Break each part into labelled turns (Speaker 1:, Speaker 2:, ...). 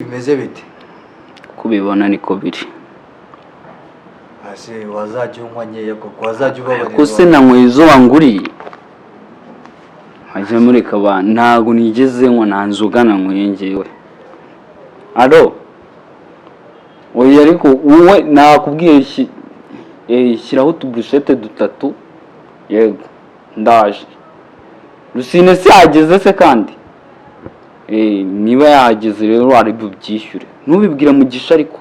Speaker 1: bimeze bite
Speaker 2: kubibona niko biri
Speaker 1: ase wazajya unywa nkeya koko wazajya ubabarira
Speaker 2: kuse na mwiza wanguriye haje muri kaba ntago nigeze ngo nanzugana nkwengewe alo oya ariko wowe nakubwiye shyiraho utubrushete dutatu yego ndaje Rusine se yageze se kandi niba yageze rero arabivuze ntubibwira mugisha ariko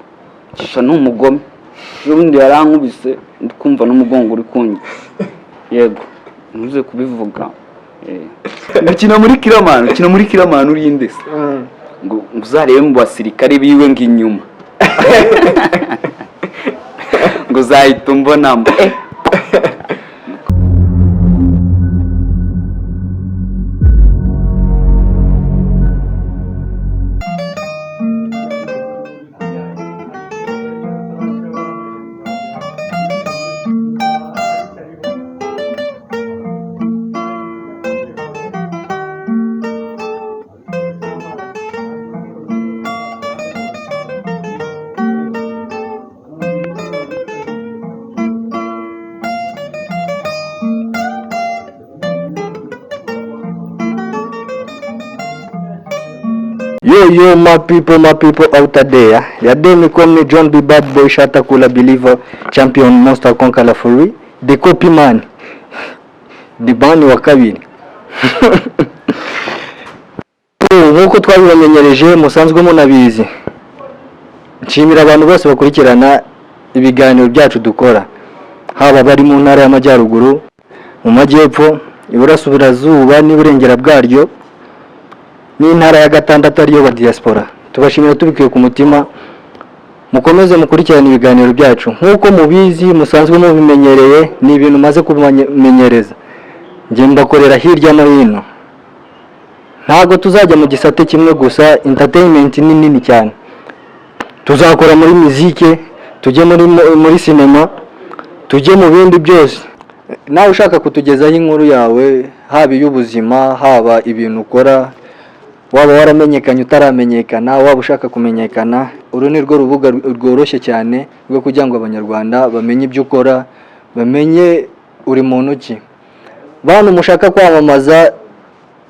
Speaker 2: mugisha n'umugome ubundi yarankubise ndikumva n'umugongo uri kunye yego ntuze kubivuga ukina muri killaman uri indese ngo uzarebe mu basirikare biwe nginyuma ngo zahita mbonamo
Speaker 3: Yo, my people out there. Ya demi come John B. Bad Boy, Shata Kula Believer, Champion Monster Conqueror Free, the copy man, the band wa kabiri. Nkuko twabibamenyereje musanzwe munabizi. Nshimira abantu bose bakurikirana ibiganiro byacu dukora. Haba bari mu ntara y'amajyaruguru, mu majyepfo, iburasirazuba n'iburengera bwaryo. N'intara ya gatandatu ariyo ba diaspora. Tubashimira tubikuye ku mutima. Mukomeze mukurikirana ibiganiro byacu. Nkuko mubizi musanzwe mubimenyereye ni ibintu maze kumenyereza. Nje mbakorera hirya no hino. Ntago tuzajya mu gisate kimwe gusa, entertainment ni nini cyane. Tuzakora muri muzike, tujye muri cinema, tujye mu bindi byose. Nawe ushaka kutugezaho inkuru yawe, haba y'ubuzima, haba ibintu ukora, waba waramenyekanye utaramenyekana, waba ushaka kumenyekana, uru ni rwo rubuga rworoshye cyane rwo kugira ngo abanyarwanda bamenye ibyo ukora, bamenye uri muntu ki. Bantu mushaka kwamamaza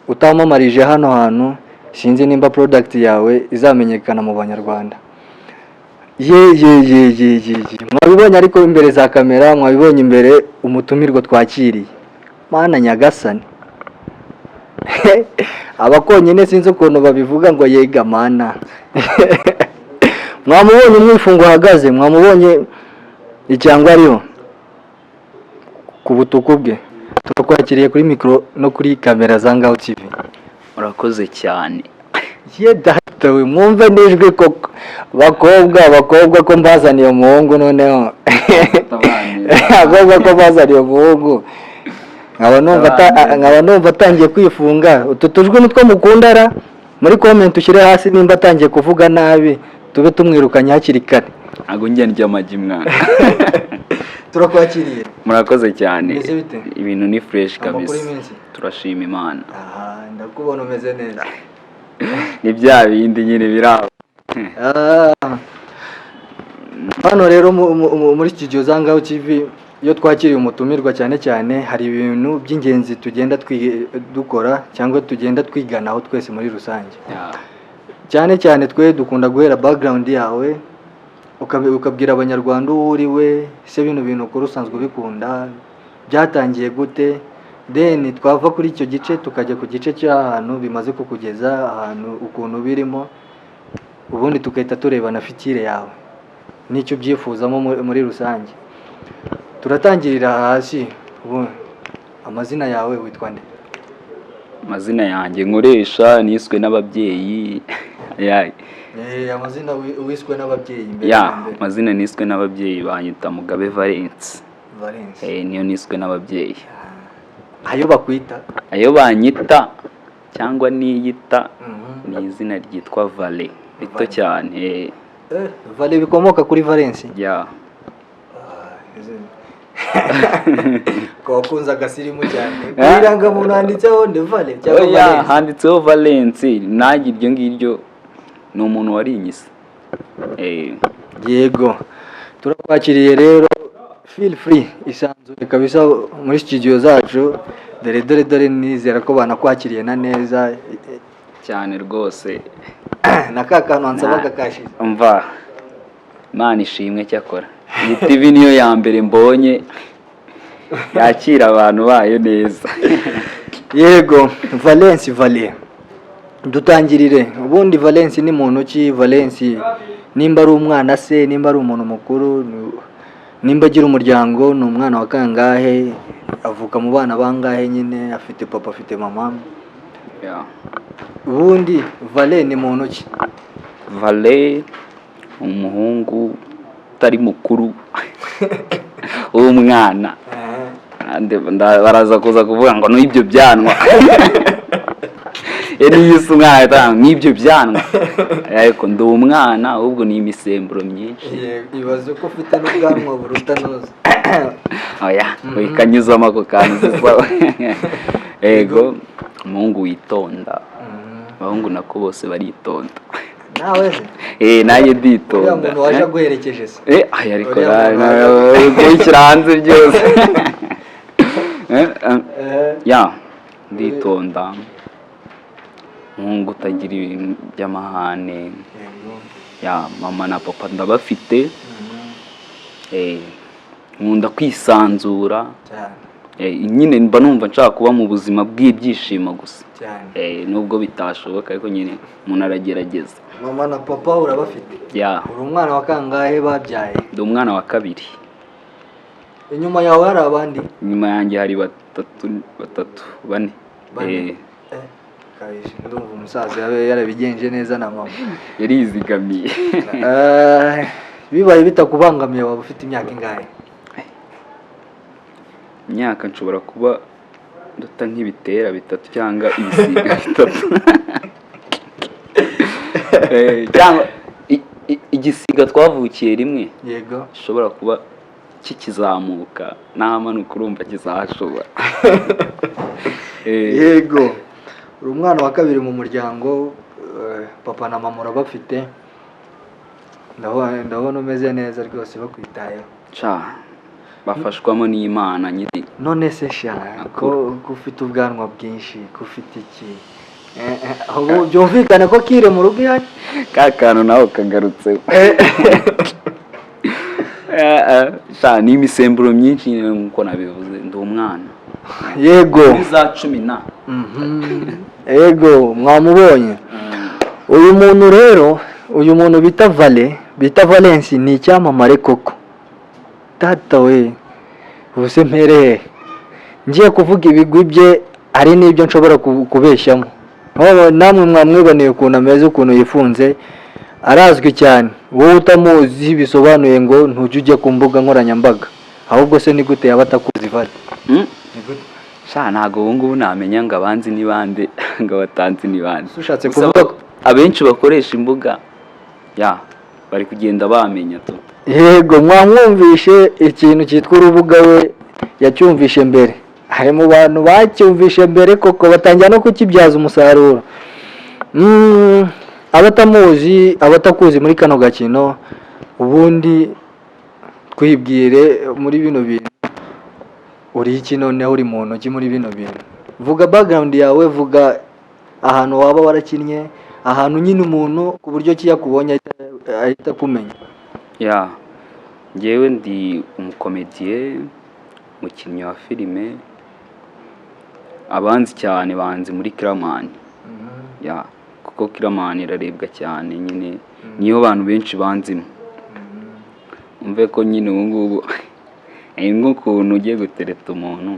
Speaker 3: utamamarije hano hantu, sinzi nimba product yawe izamenyekana mu banyarwanda. Mwabibonye ariko imbere za kamera, mwabibonye imbere umutumirwa twakiriye. Mana nyagasani. Abakonyene sinzi ukuntu babivuga ngo yega mana. Mwamubonye umwifungo uhagaze, mwamubonye icyangwa ariho ku butuku bwe. Turakwakiriye kuri micro no kuri kamera za Ngaho TV.
Speaker 2: urakoze cyane
Speaker 3: Ye data we mwumve nijwe koko bakobwa ko mbazaniye umuhungu noneho. Abakobwa ko mbazaniye umuhungu. Nkaba numva atangiye kwifunga. Utu tujwe nitwo mukundara muri comment ushyire hasi nimba atangiye kuvuga nabi tube tumwirukanye hakiri kare.
Speaker 2: ago njye ndya amagi mwana.
Speaker 3: Turakwakiriye.
Speaker 2: Murakoze cyane.
Speaker 3: Ibintu
Speaker 2: ni fresh kabisa. Turashima Imana.
Speaker 3: Ndakubona umeze neza.
Speaker 2: Ni bya bindi nyine biraho.
Speaker 3: Hano rero muri studio za Ngaho TV iyo twakiriye umutumirwa cyane hari ibintu by'ingenzi tugenda dukora cyangwa tugenda twiganaho twese muri rusange. Cyane twe dukunda guhera background yawe ukabwira abanyarwanda uriwe se bintu ukora usanzwe bikunda byatangiye gute, then twava kuri icyo gice tukajya ku gice cy'ahantu bimaze kukugeza ahantu ukuntu birimo, ubundi tukahita tureba na fitire yawe n'icyo byifuzamo muri rusange. Turatangirira hasi. Amazina yawe witwa nde?
Speaker 2: Amazina yanjye nkoresha niswe n'ababyeyi.
Speaker 3: Amazina wiswe n'ababyeyi mbere.
Speaker 2: Amazina niswe n'ababyeyi banyita Mugabe Valence. Niyo niswe n'ababyeyi.
Speaker 3: Ayo bakwita?
Speaker 2: Ayo banyita cyangwa niyita ni izina ryitwa Vale. Rito cyane.
Speaker 3: Vale bikomoka kuri Valence? Ko kunza gasirimu cyane. Kwiranga muntu handitseho nde Vale cyangwa Valence?
Speaker 2: Handitseho Valence. Nagira iryo ngiryo ni umuntu warinyise.
Speaker 3: Yego turakwakiriye rero, feel free, isanzure kabisa muri studio zacu. Dore nizera ko banakwakiriye na neza
Speaker 2: cyane rwose.
Speaker 3: na kantu ansabaga kashize.
Speaker 2: Umva, Imana ishimwe cyakora, iyi TV niyo ya mbere mbonye yakira abantu bayo neza.
Speaker 3: Yego, Vale dutangirire. Ubundi Valence ni muntu ki? Valence nimba ari umwana se, nimba ari umuntu mukuru, nimba agira umuryango, ni umwana wa kangahe, avuka mu bana bangahe, nyine afite papa afite mama? Ubundi Vale ni muntu ki?
Speaker 2: Vale umuhungu utari mukuru w'umwana. Baraza kuza kuvuga ngo n'ibyo byanwa yise umwana n'ibyo byanwa, ariko ndi umwana, ahubwo ni imisemburo myinshi.
Speaker 3: Ibaze ko ufite n'ubwanwa buruta noza.
Speaker 2: Oya, wikanyuzamo ako kantu sawa. Ego, umuhungu witonda. Abahungu nako bose baritonda.
Speaker 3: Nawe
Speaker 2: naye nditonda.
Speaker 3: Umuntu waje guherekeje se?
Speaker 2: Ariko gukira hanze byose. Nditonda. Umuhungu utagira ibintu by'amahane. Mama na papa ndabafite. Nkunda kwisanzura. Nyine mba numva nshaka kuba mu buzima bw'ibyishimo gusa. Nubwo bitashoboka ariko nyine umuntu aragerageza.
Speaker 3: Mama na papa urabafite? Uri umwana wa kangahe babyaye?
Speaker 2: Ndi umwana wa kabiri.
Speaker 3: Inyuma yawe hari abandi?
Speaker 2: Inyuma yanjye hari bane.
Speaker 3: Kayishe, ndumva umusaza yarabigenje neza na mama.
Speaker 2: Yarizigamiye.
Speaker 3: Bibaye bitakubangamiye waba ufite imyaka ingahe?
Speaker 2: Imyaka nshobora kuba nduta nk'ibitera 3 cyangwa ibisiga 3. Cyangwa igisiga twavukiye rimwe.
Speaker 3: Yego.
Speaker 2: Gishobora kuba kikizamuka n'amanuka urumva kizashobora.
Speaker 3: Yego. Uri umwana wa kabiri mu muryango, papa na mama urabafite. Ndabona umeze neza rwose bakwitayeho.
Speaker 2: Bafashwamo n'Imana nyine.
Speaker 3: None se ko ufite ubwanwa bwinshi, ko ufite iki? Aho byumvikana ko kire mu rugo ihari?
Speaker 2: Ka kantu nawe kagarutse. Ni imisemburo myinshi nyine nkuko nabivuze, ndi umwana.
Speaker 3: Yego.
Speaker 2: Zacu na.
Speaker 3: Yego, mwamubonye. Uyu muntu rero, uyu muntu bita Valence ni icyamamare koko. Tata we, ubuse mpereye ngiye kuvuga ibigwi bye, hari n'ibyo nshobora kubeshyamo. Namwe mwamwiboneye ukuntu ameze, ukuntu yifunze, arazwi cyane. Wowe utamuzi bisobanuye ngo ntujye ujya ku mbuga nkoranyambaga. Ahubwo se ni gute yaba atakuzi Vale?
Speaker 2: Ntago ubu ngubu namenya ngo abanzi ni bande ngo abatanzi ni bande.
Speaker 3: Ushatse kuvuga
Speaker 2: abenshi bakoresha imbuga bari kugenda bamenya tu.
Speaker 3: Yego, mwamwumvishe ikintu cyitwa urubuga we yacyumvishe mbere. Hari mu bantu bacyumvishe mbere koko batangira no kukibyaza umusaruro. Abatamuzi, abatakuzi muri kano gakino, ubundi twibwire muri bino bintu. Uri iki noneho, uri muntu ki muri bino bintu? Vuga background yawe, vuga ahantu waba warakinnye, ahantu nyine umuntu ku buryo kiyakubonye ahita kumenya.
Speaker 2: Ngewe ndi umukomediye, umukinnyi wa filime. Abanzi cyane banzi muri killaman. Kuko killaman irarebwa cyane nyine, niyo abantu benshi banzimo. Umve ko nyine ubu ngubu nk'ukuntu ugiye gutereta umuntu.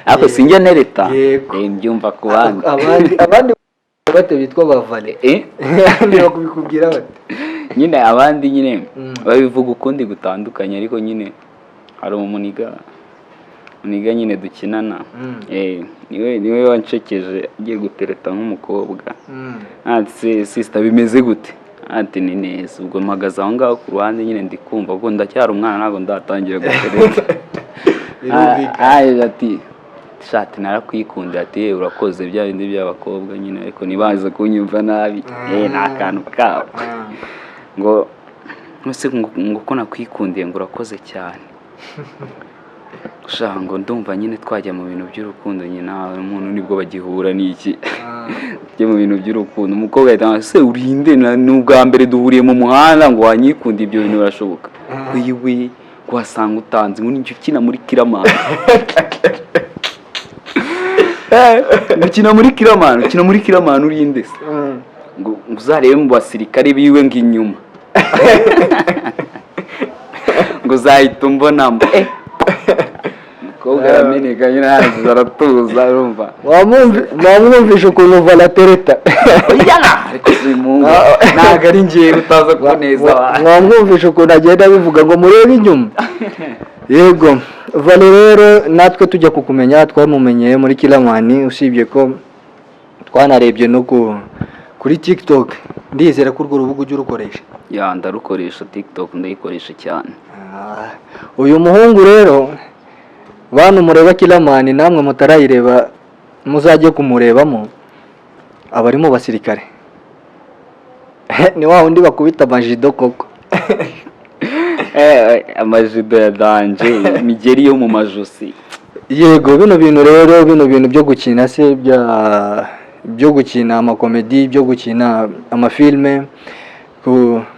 Speaker 2: Ako sinjya nereta. Mbyumva ku bandi.
Speaker 3: Abandi bate bitwa bavale. Niba kubikubwira bate?
Speaker 2: Nyine abandi nyine babivuga ukundi gutandukanye, ariko nyine hari umuniga nyine dukinana. Niwe wancekeje agiye gutereta nk'umukobwa. Ati sister bimeze gute? Ati ni neza. Ubwo mpagaze aho ngaho ku ruhande nyine ndikumva ubwo ndacyari umwana, ntabwo ndatangira gutereta. Ati shati narakwikunda ati urakoze bya bindi by'abakobwa nyine ariko nibaza kunyumva nabi nta kantu kabo ngo nose ngo ko nakwikundiye ngo urakoze cyane gushaka ngo ndumva nyine twajya mu bintu by'urukundo nyine umuntu nibwo bagihura n'iki byo mu bintu by'urukundo umukobwa ahita se urinde n'ubwa mbere duhuriye mu muhanda ngo wanyikunda ibyo bintu birashoboka wiwe wasanga utanze ngo ninjye ukina muri killaman ukina muri killaman urinde se ngo uzarebe mu basirikare biwe ngo inyuma ngo zahita umbonamo umukobwa arameneka nyine hanze aratuza urumva
Speaker 3: wamwumvisha ukuntu vale atereta
Speaker 2: ariko si mungu ntabwo ari ngiye utaza kuboneza
Speaker 3: wamwumvisha ukuntu agenda bivuga ngo murebe inyuma yego vale rero natwe tujya kukumenya twamumenyeye muri killaman usibye ko twanarebye no kuri TikTok ndizera ko urwo rubuga ujya urukoresha
Speaker 2: ndarukoresha TikTok ndayikoresha cyane
Speaker 3: uyu muhungu rero bantu mureba killaman namwe mutarayireba muzajye kumurebamo abari mu basirikare ni wa wundi bakubita amajido koko
Speaker 2: amajido ya danje imigeri yo mu majosi
Speaker 3: yego bino bintu rero byo gukina se byo gukina amakomedi byo gukina amafilme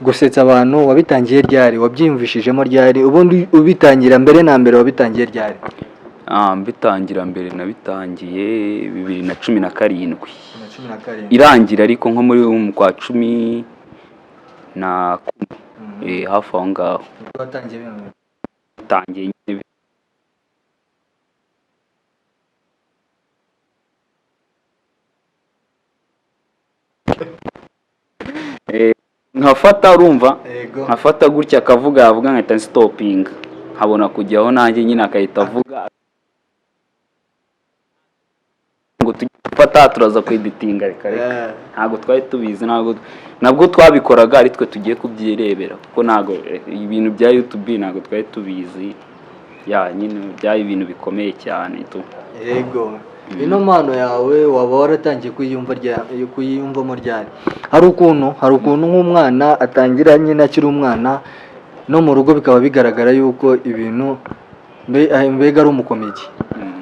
Speaker 3: gusetsa abantu wabitangiye ryari wabyiyumvishijemo ryari ubundi ubitangira mbere na mbere wabitangiye ryari
Speaker 2: mbitangira mbere nabitangiye 2017 irangira ariko nko muri mu kwa 10 na hafi aho ngaho watangiye nyine nkafata urumva nkafata gutya akavuga avuga nkahita stopinga nkabona kujyaho nanjye nyine akahita avuga ngo tugifata turaza kweditinga reka ntabwo twari tubizi nabwo twabikoraga ari twe tugiye kubyirebera kuko ntabwo ibintu bya YouTube ntabwo twari tubizi nyine byari ibintu bikomeye cyane tu
Speaker 3: yego ino mpano yawe waba waratangiye kuyiyumvamo ryari hari ukuntu nk'umwana atangira nyine akiri umwana no mu rugo bikaba bigaragara yuko ibintu mbega ari umukomedi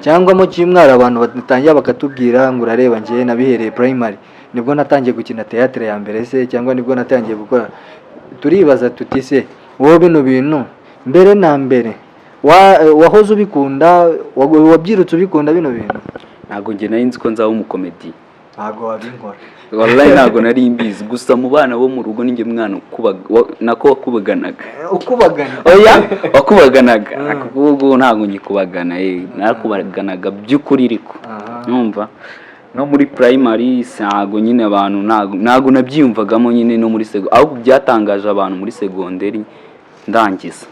Speaker 3: cyangwa mu cy'umwara abantu batangira bakatubwira ngo urareba njye nabihereye primary nibwo natangiye gukina theatre ya mbere se cyangwa nibwo natangiye gukora turibaza tuti se wowe bino bintu mbere na mbere wahoze ubikunda wabyirutse ubikunda bino bintu
Speaker 2: ntabwo njye nari nzi ko nzaba umukomedi
Speaker 3: ntabwo wabinkora
Speaker 2: wallahi ntabwo nari mbizi gusa mu bana bo mu rugo ninjye mwana nako wakubaganaga wakubaganaga kuko ntabwo ngikubagana nakubaganaga by'ukuri ariko numva no muri primary ntabwo nyine abantu ntabwo nabyiyumvagamo nyine no muri ahubwo byatangaje abantu muri segonderi ndangiza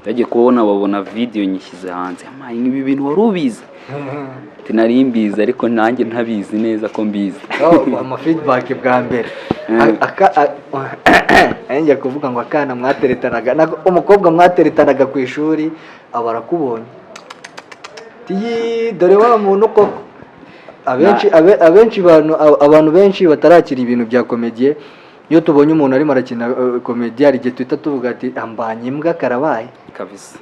Speaker 2: yagiye kubona babona video nyishyize hanze ibi bintu wari ubizi nari mbizi ariko nanjye ntabizi neza ko mbizi
Speaker 3: ama feedback bwa mbere njya kuvuga ngo akana mwateretanaga umukobwa mwateretanaga ku ishuri abarakubonye dore wa muntu koko abenshi abantu benshi batarakira ibintu bya komediye iyo tubonye umuntu arimo arakina komediya hari igihe tuhita tuvuga ati ambanye imbwa karabaye
Speaker 2: kabisa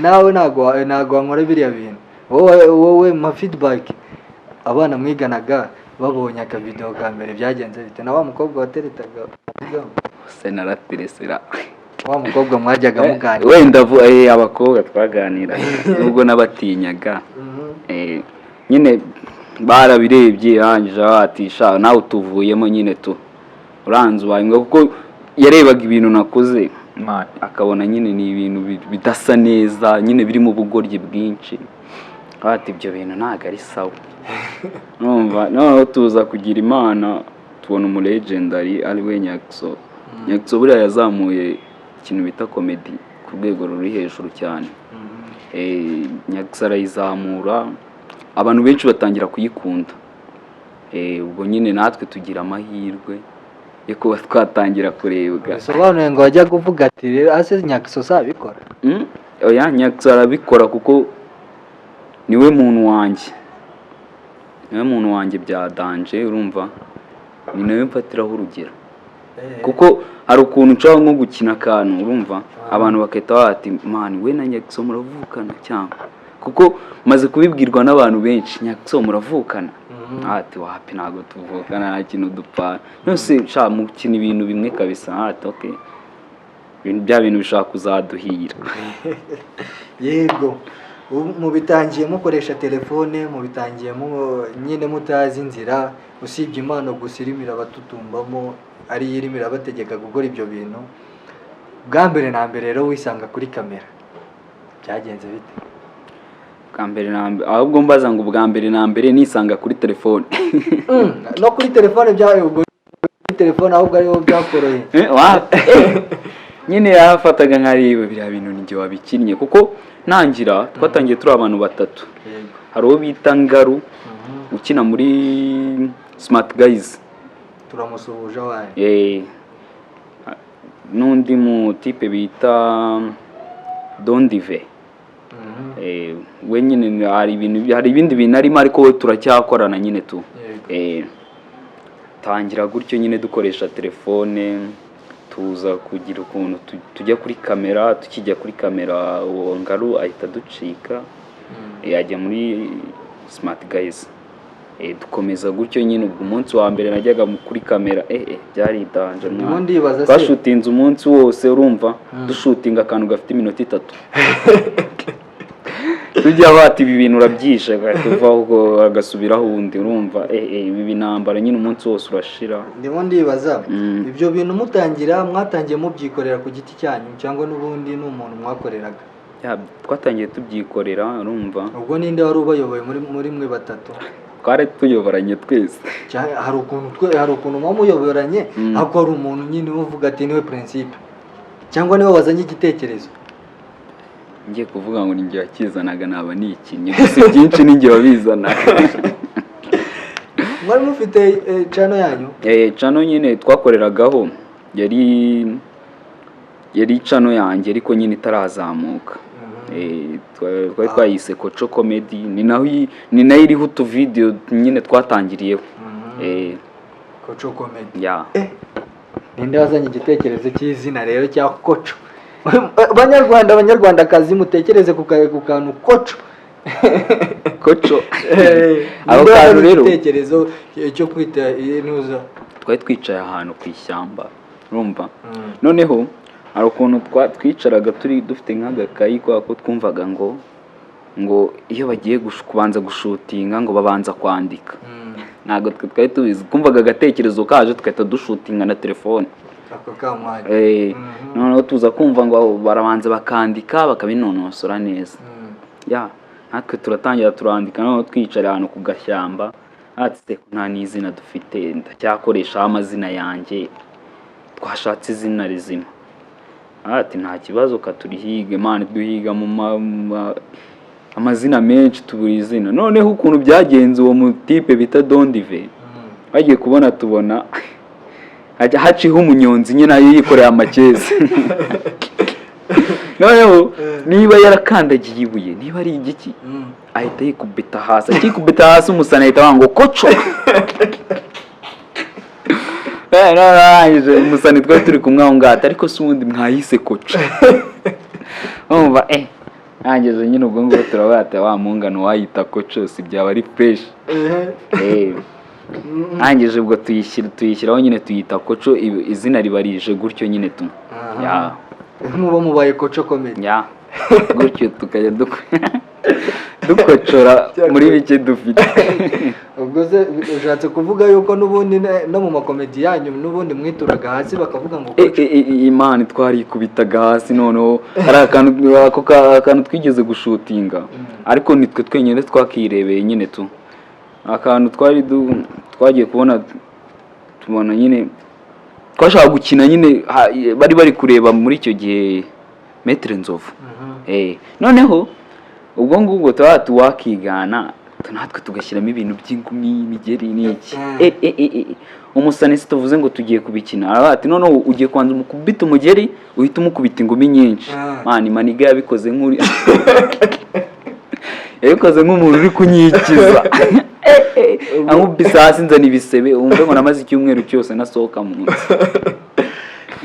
Speaker 3: nawe ntabwo wankora biriya bintu wowe ma feedback abana mwiganaga babonye akavideo ka mbere byagenze bite na wa mukobwa wateretaga
Speaker 2: se naratiresera
Speaker 3: wa mukobwa mwajyaga muganira
Speaker 2: wenda abakobwa twaganira nubwo nabatinyaga nyine barabirebye hanje atisha nawe utuvuyemo nyine tu uranze ubaye kuko yarebaga ibintu nakoze akabona nyine ni ibintu bidasa neza nyine biri mu bugoryi bwinshi ibyo bintu ntabwo ari sawa numva noneho tuza kugira imana tubona umulegendary ari we Nyakso buriya yazamuye ikintu bita komedi ku rwego ruri hejuru cyane Nyakso arayizamura abantu benshi batangira kuyikunda ubwo nyine natwe tugira amahirwe yo kuba twatangira kurebwa
Speaker 3: bisobanuye ngo wajya kuvuga ati ase Nyakso sabikora
Speaker 2: Nyakso arabikora kuko niwe muntu wanjye bya danje urumva, ni nawe mfatiraho urugero kuko hari ukuntu nshobora nko gukina akantu urumva abantu bakahita bati mani we na Nyakso muravukana cyangwa, kuko maze kubibwirwa n'abantu benshi, Nyakso muravukana ati wapi ntago tuvukana nta kintu dupfana, nose sha mukina ibintu bimwe kabisa ati okay bya bintu bishaka kuzaduhira.
Speaker 1: Yego mu bitangiye mukoresha telefone, mu bitangiye nyine mutazi inzira, usibye impano gusa irimira abatutumbamo ari irimira bategeka gukora ibyo bintu, bwa mbere na mbere rero wisanga kuri kamera byagenze bite?
Speaker 2: Bwa mbere na mbere ahubwo mbaza ngo bwa mbere na mbere nisanga kuri telefone
Speaker 1: no kuri telefone byawe, ubwo kuri telefone ahubwo ariho byakoroye
Speaker 2: nyine yafataga nkariba biriya bintu ninjye wabikinnye, kuko nangira twatangiye turi abantu batatu, hari uwo bita Ngaru ukina muri Smart Guys,
Speaker 1: turamusuhuje waye,
Speaker 2: n'undi mu type bita Dondive, we nyine hari ibindi bintu arimo ariko we turacyakorana nyine tu, tangira gutyo nyine dukoresha telefone, tuza kugira ukuntu tujya kuri kamera, tukijya kuri kamera uwo Ngaru ahita ducika, yajya muri Smart Guys, dukomeza gutyo nyine. Ubwo umunsi wa mbere najyaga kuri kamera byari danje, twashutinze umunsi wose urumva, dushutinga akantu gafite iminota 3 tujya bati ibi bintu urabyisha tuvaho agasubiraho undi urumva, ibi binambara nyine umunsi wose urashira.
Speaker 1: Ndimo ndibaza ibyo bintu mutangira mwatangiye mubyikorera ku giti cyanyu cyangwa n'ubundi n'umuntu mwakoreraga?
Speaker 2: Twatangiye tubyikorera urumva.
Speaker 1: Ubwo ninde wari ubayoboye muri mwe batatu?
Speaker 2: Twari tuyoboranye twese.
Speaker 1: Hari ukuntu mwamuyoboranye, ariko hari umuntu nyine uvuga ati niwe principe cyangwa niwe wazanye igitekerezo?
Speaker 2: Ngiye kuvuga ngo ninjye wakizanaga naba nikinye, gusa byinshi ninjye wabizanaga.
Speaker 1: Mwari mufite channel yanyu?
Speaker 2: Channel nyine twakoreragaho yari channel yanjye ariko nyine itarazamuka. Twari twayise Koco Comedy, ni nayo iriho utu video nyine twatangiriyeho.
Speaker 1: Koco Comedy. Ninde wazanye igitekerezo cy'izina rero cya Koco? Abanyarwandakazi mutekereze ku kantu Koco.
Speaker 2: Abo kantu rero
Speaker 1: igitekerezo cyo kwita intuza,
Speaker 2: twari twicaye ahantu ku ishyamba urumva, noneho hari ukuntu twicaraga turi dufite nk'agakayi ko twumvaga ngo iyo bagiye kubanza gushutinga ngo babanza kwandika, ntabwo twari tubizi, twumvaga agatekerezo kaje tukahita dushutinga na telefone
Speaker 1: ako kamwanya.
Speaker 2: Noneho tuza kumva ngo barabanza bakandika bakabinonosora neza, natwe turatangira turandika, noneho twicara ahantu ku gashyamba, ati nta n'izina dufite, ndacyakoresha amazina yanjye, twashatse izina rizima, ati nta kibazo katurihige mani, duhiga mu amazina menshi tubura izina. Noneho ukuntu byagenze, uwo mutipe bita Dondive bagiye tubona haciho umunyonzi nyine yikoreye amakezi noneho niba yarakandagiye ibuye, niba ari igiki ahita yikubita hasi, akikubita hasi umusana ahita wango Koco. Umusani twari turi kumwe aho ngata, ariko si ubundi mwayise Koco. Umva nageze nyine ubwo ngo turabata wa mungano wayita Koco, si byaba ari fresh. Angeje ubwo tuyishyiraho nyine tuyita Koco, izina ribarije gutyo nyine tu.
Speaker 1: Muba mubaye Koco Comedy.
Speaker 2: Gutyo tukajya dukocora muri bike dufite.
Speaker 1: Ubwo se ushatse kuvuga yuko n'ubundi no mu makomedi yanyu n'ubundi mwituraga hasi bakavuga ngo Koco?
Speaker 2: Imana twarikubitaga hasi, noneho hari akantu twigeze gushutinga, ariko nitwe twenyine twakirebeye nyine tu. Akantu twagiye tubona nyine twashaka gukina nyine, bari kureba muri icyo gihe Metre Nzovu. Noneho ubwo ngubwo wakigana natwe tugashyiramo ibintu by'ingumi, imigeri n'iki. Umusanisi tuvuze ngo tugiye kubikina, ati noneho ugiye kwanza umukubita umugeri uhita umukubita ingumi nyinshi. Maniga yabikoze nk'uri yabikoze nk'umuntu uri kunyikiza ankubise hasi nzana ibisebe wumve ngo namaze icyumweru cyose nasohoka mu nzu.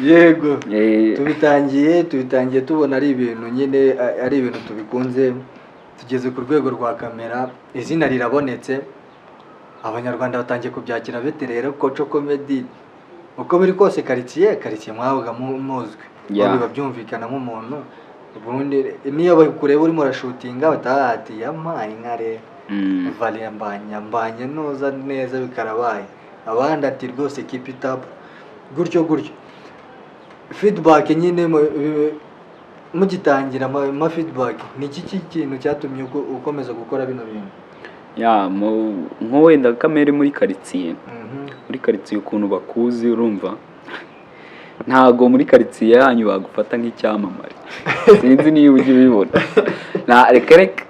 Speaker 1: Yego tubitangiye tubona ari ibintu nyine ari ibintu tubikunze, tugeze ku rwego rwa kamera, izina rirabonetse, abanyarwanda batangiye kubyakira bete rero Koco Comedy uko biri kose quartier mwabaga muzwi biba byumvikana nk'umuntu ubundi niyo bakureba urimo urashutinga batahati yamaye nkare vale mbanya noza neza bikarabaye abandi ati rwose keep it up gutyo feedback nyine mugitangira ma feedback ni iki kintu cyatumye ukomeza gukora bino bintu?
Speaker 2: nko wenda kamere muri quartier ukuntu bakuzi urumva ntago muri quartier yanyu bagufata nk'icyamamare sinzi niyo ujye bibona reka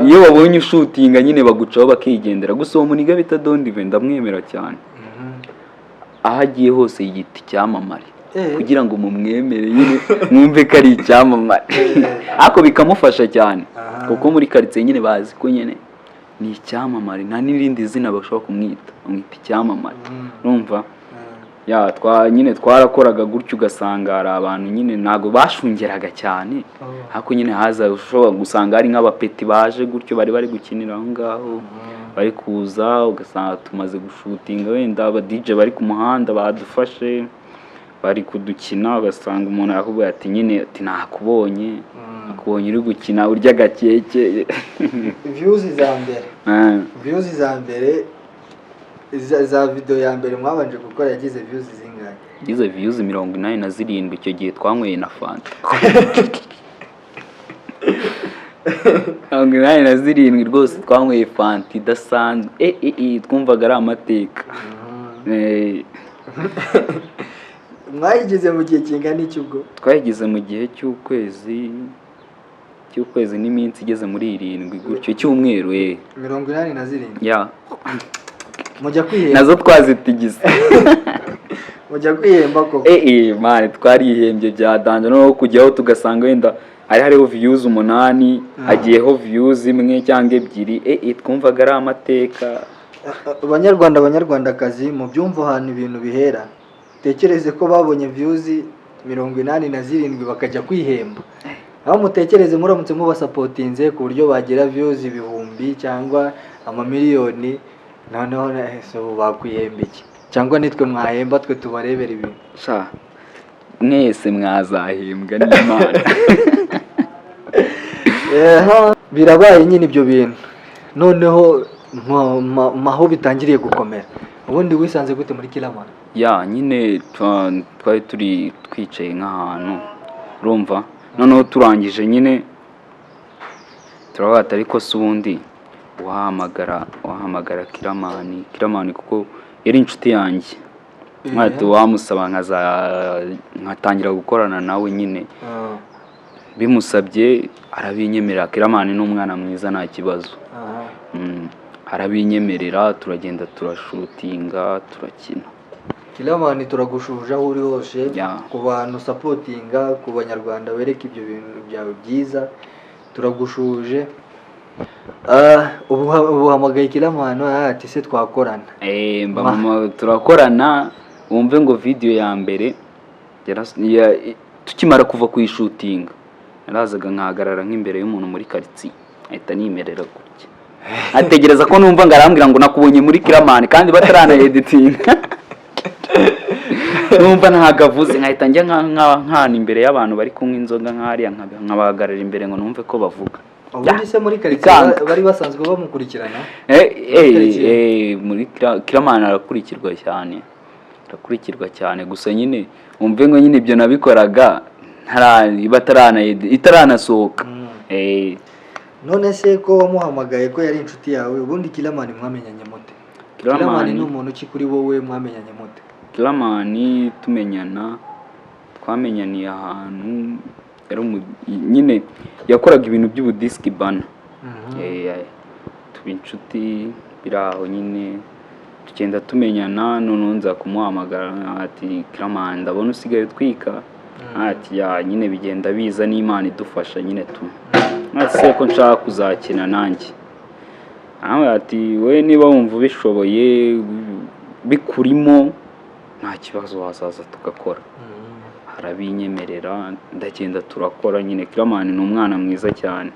Speaker 2: iyo babonye ushutinga nyine bagucaho bakigendera gusa uwo muniga bita Dondive ndamwemera cyane aho agiye hose yigiti cyamamare kugira ngo mumwemere nyine mwumve ko ari icyamamare ariko bikamufasha cyane kuko muri quartier nyine bazi ko nyine ni icyamamare nta n'irindi zina bashobora kumwita icyamamare urumva nyine twarakoraga gutyo ugasanga hari abantu nyine ntago bashungeraga cyane ariko nyine haza ushobora gusanga hari nk'abapeti baje gutyo bari gukinira aho ngaho bari kuza ugasanga tumaze gushutinga wenda aba DJ bari ku muhanda badufashe bari kudukina ugasanga umuntu yakubwiye ati nyine ati nakubonye uri gukina urya gakeke
Speaker 1: views za mbere za video ya mbere mwabanje gukora yagize views zingahe?
Speaker 2: Yagize views 87 icyo gihe twanyweye na fanta 87 rwose twanyweye fanta idasanzwe twumvaga ari amateka.
Speaker 1: Mwayigize mu gihe kingana iki ubwo?
Speaker 2: Twayigize mu gihe cy'ukwezi n'iminsi igeze muri 7 gutyo cyumweru
Speaker 1: 87 mujya kwihemba
Speaker 2: nazo twazitigize
Speaker 1: mujya kwihemba koko
Speaker 2: mane twarihembye bya danje no kujyaho tugasanga wenda hariho views 8 hagiyeho views 1 cyangwa 2 twumvaga ari amateka.
Speaker 1: Abanyarwandakazi mu byumva ahantu ibintu bihera tekereze ko babonye views 87 bakajya kwihemba aho mutekereze muramutse mubasapotinze ku buryo bagira views 1000 cyangwa amamiliyoni noneho so bakwihemba iki cyangwa nitwe mwahemba twe tubarebera ibintu
Speaker 2: mwese mwazahembwa n'Imana.
Speaker 3: Birabaye nyine ibyo bintu noneho maho bitangiriye gukomera ubundi wisanze gute muri killaman?
Speaker 2: Nyine twari twicaye nk'ahantu urumva noneho turangije nyine turabata ariko se ubundi wahamagara killaman kuko yari inshuti yanjye mwati wamusaba nkatangira gukorana nawe nyine bimusabye arabinyemerera. Killaman n'umwana mwiza nta kibazo arabinyemerera turagenda turashutinga turakina.
Speaker 1: Killaman turagushuje aho uri hose ku bantu supportinga ku banyarwanda bereka ibyo bintu byawe byiza turagushuje. Ubuhamagaye Killaman ati se twakorana
Speaker 2: turakorana wumve ngo video ya mbere tukimara kuva ku ishutinga narazaga nkahagarara nk'imbere y'umuntu muri quartier ahita nimerera gutya ategereza ko numva ngarambwira ngo nakubonye muri Killaman kandi batarana editing numva ntagavuze nkahita njya nkana imbere y'abantu bari kunywa inzoga nk'ariya nkabahagarara imbere ngo numve ko bavuga.
Speaker 1: Ubundi se muri quartier bari basanzwe bamukurikirana?
Speaker 2: Muri Killaman arakurikirwa cyane gusa nyine umve ngo nyine ibyo nabikoraga itaranasohoka.
Speaker 1: None se ko wamuhamagaye ko yari inshuti yawe ubundi Killaman mwamenyanye mute? Killaman ni umuntu ki kuri wowe mwamenyanye mute?
Speaker 2: Killaman twamenyaniye ahantu nyine yakoraga ibintu by'ubudiski bana tuba inshuti biraho nyine tugenda tumenyana noneho nza kumuhamagara ati Killaman ndabona usigaye twika ati nyine bigenda biza n'Imana idufasha nyine ase ko nshaka kuzakina nanjye ati we niba wumva ubishoboye bikurimo nta kibazo wazaza tugakora. Arabinyemerera ndagenda turakora nyine. Killaman ni umwana mwiza cyane.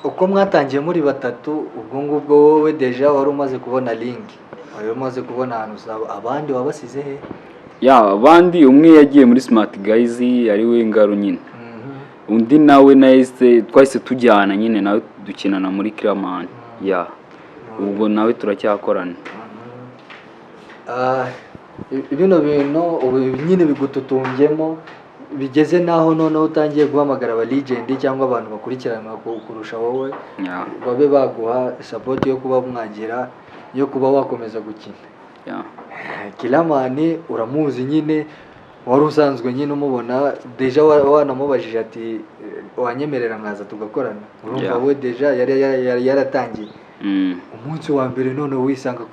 Speaker 1: Uko mwatangiye muri batatu ubwo ngubwo wowe deja wari umaze kubona link, wari umaze kubona ahantu abandi wabasize he?
Speaker 2: Abandi umwe yagiye muri Smart Guys ari we Ngaro nyine. Undi nawe nahise twahise tujyana nyine nawe dukinana muri Killaman. Ubwo nawe turacyakorana.
Speaker 1: Ibino bintu ubu nyine bigututungyemo bigeze naho noneho utangiye guhamagara aba legend cyangwa abantu bakurikirana kurusha wowe, babe baguha support yo kuba mwagira, yo kuba wakomeza gukina. Killaman uramuzi nyine, wari usanzwe nyine umubona deja wanamubajije ati wanyemerera nkaza tugakorana. Urumva we deja yaratangiye. Umunsi wa mbere none wisanga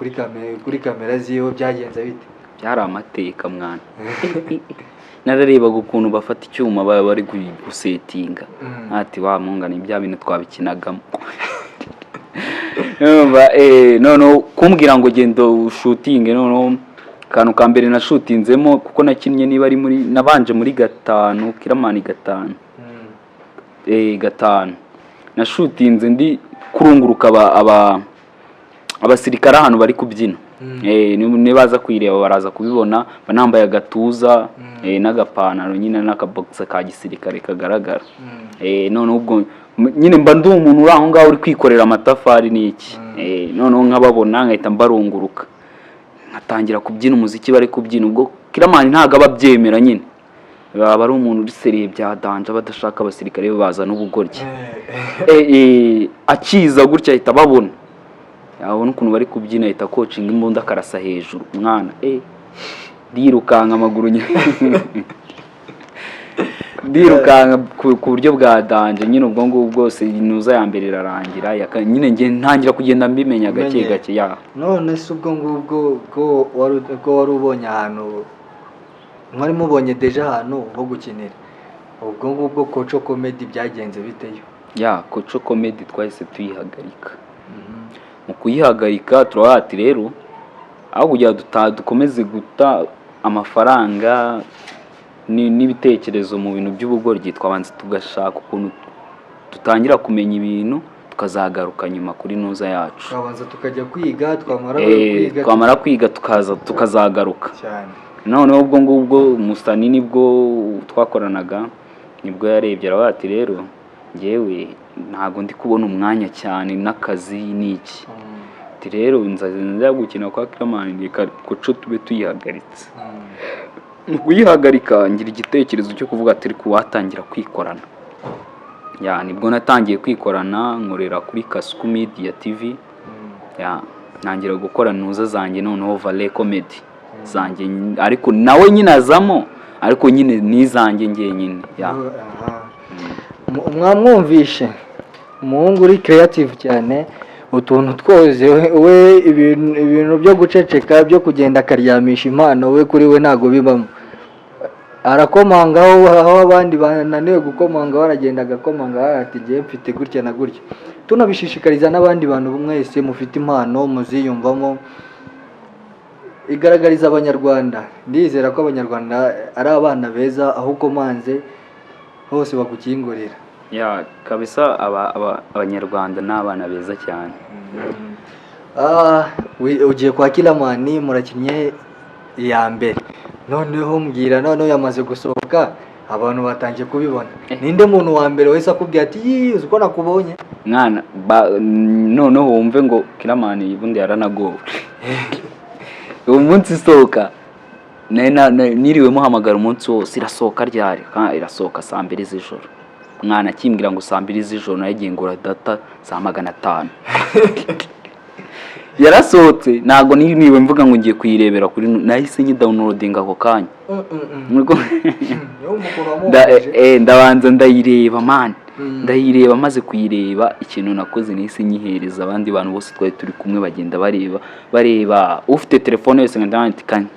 Speaker 1: kuri kamera ziwe byagenze bite?
Speaker 2: Byari amateka mwana. Nararebaga ukuntu bafata icyuma bari gusetinga. Ati wa mungana ibya bintu twabikinagamo. None kumbwira ngo gendo shooting none kantu ka mbere na shootinzemo kuko nakinnye niba ari muri nabanje muri 5 Killaman 5. 5 na shootinze ndi kurunguruka abasirikare ahantu bari kubyina. Nibaza kwireba baraza kubibona banambaye agatuza n'agapantaro nyine n'akabox ka gisirikare kagaragara. None ubwo nyine mba ndi umuntu uri aho ngaho uri kwikorera amatafari n'iki. None nkababona nkahita mbarunguruka nkatangira kubyina umuziki bari kubyina. Ubwo Killaman ntago ababyemera nyine, baba ari umuntu uri seriye bya danje badashaka abasirikare baza n'ubugoryi. Akiza gutya ahita babona, yabona ukuntu bari kubyina ahita coaching imbunda akarasa hejuru mwana. Ndirukanka amaguru ndirukanka ku buryo bwa danje nyine. Ubwo ngubwo bwose inuza ya mbere irarangira nyine nge ntangira kugenda mbimenya gake gake.
Speaker 1: None se ubwo ngubwo ko wari ubonye ahantu mwari mubonye deja ahantu ho gukinira, ubwo ngubwo Koco Comedy byagenze biteyo?
Speaker 2: Koco Comedy twahise tuyihagarika. Mu kuyihagarika turabati rero aho kugira dukomeze guta amafaranga n'ibitekerezo mu bintu by'ubugoryi, twabanze tugashaka ukuntu tutangira kumenya ibintu tukazagaruka nyuma kuri nuza yacu.
Speaker 1: Twabanza tukajya kwiga,
Speaker 2: twamara kwiga tukazagaruka
Speaker 1: cyane.
Speaker 2: Noneho ubwo ngubwo Musani nibwo twakoranaga, nibwo yarebye arabati rero ngewe ntago ndi kubona umwanya cyane n'akazi n'iki. Rero nza gukina kwa Killaman reka Koco tube tuyihagaritse. Mu kuyihagarika ngira igitekerezo cyo kuvuga ati ariko watangira kwikorana. Nibwo natangiye kwikorana nkorera kuri Kasuku Media TV. Nangira gukora nuza zanjye noneho Vale Comedy zanjye, ariko nawe nyine azamo, ariko nyine nizanjye ngenyine.
Speaker 1: Mwamwumvishe umuhungu uri creative cyane, utuntu twose we ibintu byo guceceka byo kugenda akaryamisha impano we kuri we ntago bibamo. Arakomangaho aho abandi bananiwe gukomanga baragenda agakomanga ati ngiye mfite gutya na gutya. Tunabishishikariza n'abandi bantu mwese mufite impano muziyumvamo, igaragariza abanyarwanda. Ndizera ko abanyarwanda ari abana beza, aho ukomanze hose bagukingurira.
Speaker 2: Kabisa abanyarwanda ni abana beza cyane.
Speaker 1: Ugiye kwa Killaman murakinnye iya mbere, noneho mbwira noneho yamaze gusohoka abantu batangiye kubibona. Ninde muntu wa mbere wese akubwira ati uzi ko nakubonye
Speaker 2: mwana? Noneho wumve ngo Killaman ibundi yaranagowe. Uwo munsi isohoka niriwe muhamagara umunsi wose, irasohoka ryari? Irasohoka 2 z'ijoro. Mwana akimbwira ngo 2 z'ijoro nagiye ngura data 500. Yarasohotse ntago niwe mvuga ngo ngiye kuyirebera kuri, nahise nyidownloadinga ako kanya. Ndabanza ndayireba man. Ndayireba maze kuyireba ikintu nakoze nahise nyihereza abandi bantu bose twari turi kumwe bagenda bareba ufite telefone yose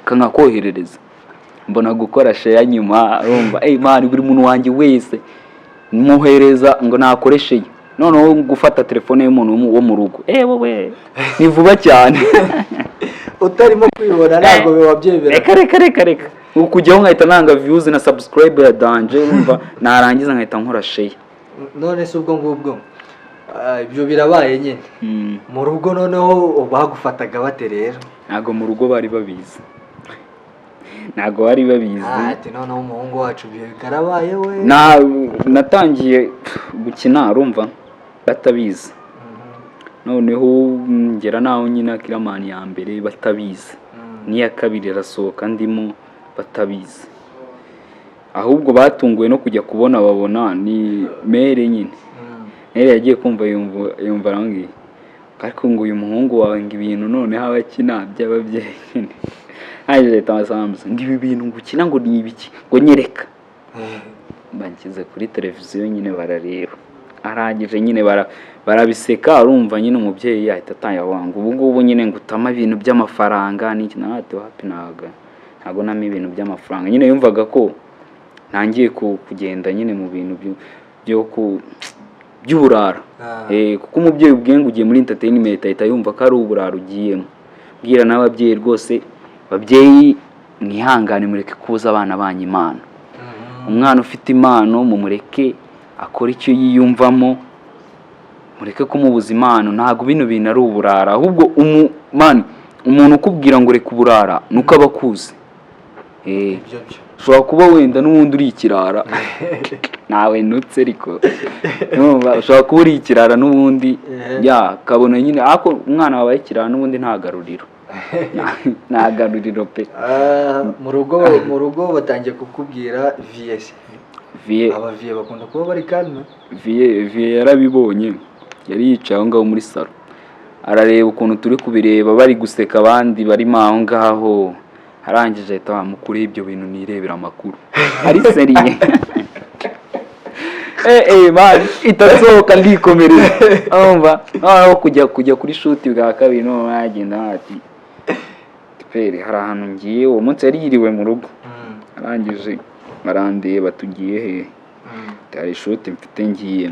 Speaker 2: kankakoherereza. Mbona gukora share nyuma urumva man buri muntu wanjye wese muhereza ngo nakoreshe noneho gufata telefone y'umuntu wo mu rugo wowe ni vuba cyane
Speaker 1: utarimo kwibona ntabwo biwabyemera
Speaker 2: reka ukujyaho nkahita nanga views na subscribe ya danje urumva narangiza nkahita nkora share.
Speaker 1: None se ubwo ngubwo ibyo birabaye nyine mu rugo noneho bagufataga bate rero?
Speaker 2: Ntago mu rugo bari babizi, ntago bari babizi.
Speaker 1: Ati noneho umuhungu wacu bikarabaye we.
Speaker 2: Natangiye gukina urumva batabizi, noneho ngera naho nyina killaman ya mbere batabizi, n'iya kabiri rasohoka ndimo batabizi, ahubwo batunguwe no kujya kubona babona ni mere nyine. Mere yagiye kumva yumva rangi ariko ngo uyu muhungu wawe ngo ibintu none abakina by'ababyeyi nyine aje tabasambuza ngo ibi bintu ngukina ngo ni ibiki ngo nyereka bankize kuri televiziyo nyine barareba, arangije nyine barabiseka urumva nyine umubyeyi yahita atayawanga ubu ngubu nyine ngutama ibintu by'amafaranga n'iki nate wapi ntago namo ibintu by'amafaranga nyine yumvaga ko ntangiye kugenda nyine mu bintu by'uburara. Kuko umubyeyi ubwiye ngo ugiye muri entertainment ahita yumva ko ari uburara ugiyemo. Bwira n'ababyeyi rwose, babyeyi mwihangane mureke kuza abana banyu impano. Umwana ufite impano mumureke akora icyo yiyumvamo, mureke kumubuza impano. Ntago bino bintu ari uburara, ahubwo umuntu ukubwira ngo reka uburara nuko abakuze. Ushobora kuba wenda n'ubundi uri ikirara nawe nutse ariko ushobora kuba uri ikirara n'ubundi kabona nyine ako umwana wabaye ikirara n'ubundi ntagaruriro ntagaruriro pe.
Speaker 1: Mu rugo batangiye kukubwira vie abavie bakunda kuba bari calme.
Speaker 2: Vie yarabibonye, yari yicaye aho ngaho muri salo arareba ukuntu turi kubireba bari guseka abandi bari aho ngaho, arangije ahita mukuri ibyo bintu nirebera amakuru ari seriye man itasohoka ndikomereza umva aho kujya kuri shoot bwa kabiri no agenda ati pere hari ahantu ngiye uwo munsi yari yiriwe mu rugo, arangije barandeba tugiye he tari shoot mfite ngiye,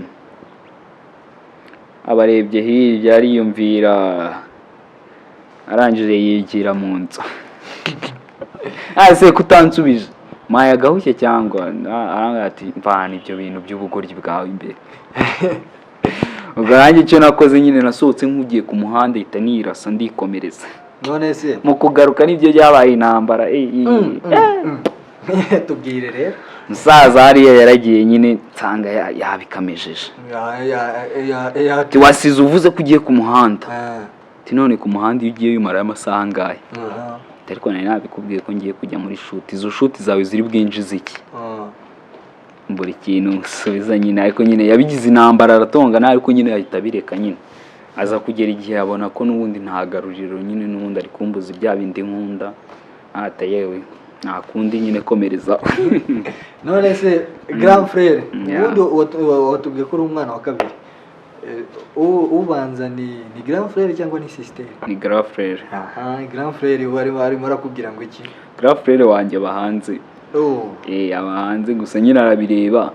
Speaker 2: abarebye hirya ariyumvira arangije yigira mu nzu ase kutansubije maya gahushye cyangwa ati mvana ibyo bintu by'ubugoryi bwawe imbere. Ubwo icyo nakoze nyine nasohotse nk'ugiye ku muhanda ihita nirasa ndikomereza.
Speaker 1: None se
Speaker 2: mu kugaruka nibyo byabaye intambara.
Speaker 1: Tubwire rero
Speaker 2: musaza hariya yaragiye nyine nsanga yabikamejeje wasize uvuze ko ugiye ku muhanda none ku muhanda iyo ugiye yumara amasaha angahe? Ariko nari nabikubwiye ko ngiye kujya muri shoot. Izo shoot zawe ziri bwinjize iki? Buri kintu subiza nyine, ariko nyine yabigize intambara aratongana, ariko nyine ahita bireka nyine aza kugera igihe abona ko n'ubundi ntagaruriro nyine n'ubundi ari kumbuza ibya bindi nkunda ata yewe nakundi nyine komereza.
Speaker 1: None se grand frère ubundi watubwiye ko uri umwana wa kabiri, ubanza ni grand frère cyangwa ni sister?
Speaker 2: Ni grand frère.
Speaker 1: Grand frère wari marakubwira ngo iki?
Speaker 2: Grand frère wanjye bahanze. Abahanze gusa nyine arabireba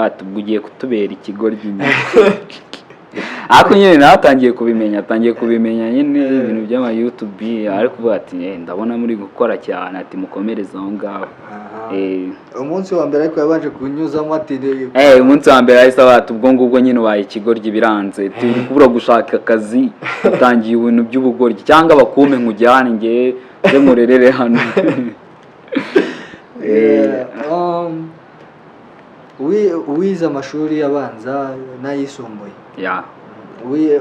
Speaker 2: atubwiye kutubera ikigoryi nyine. Ako nyine natangiye kubimenya nyine ibintu by'ama YouTube, ariko uvuga ati ndabona muri gukora cyane ati mukomereza aho ngaho.
Speaker 1: Umunsi wa mbere ariko yabanje kunyuzamo ati
Speaker 2: umunsi wa mbere ahise abata ubwo ngubwo nyine ubaye ikigoryi biranze, turi kubura gushaka akazi, utangiye ibintu by'ubugoryi cyangwa bakume nkujyane ngiye murerere hano.
Speaker 1: Wize amashuri abanza n'ayisumbuye?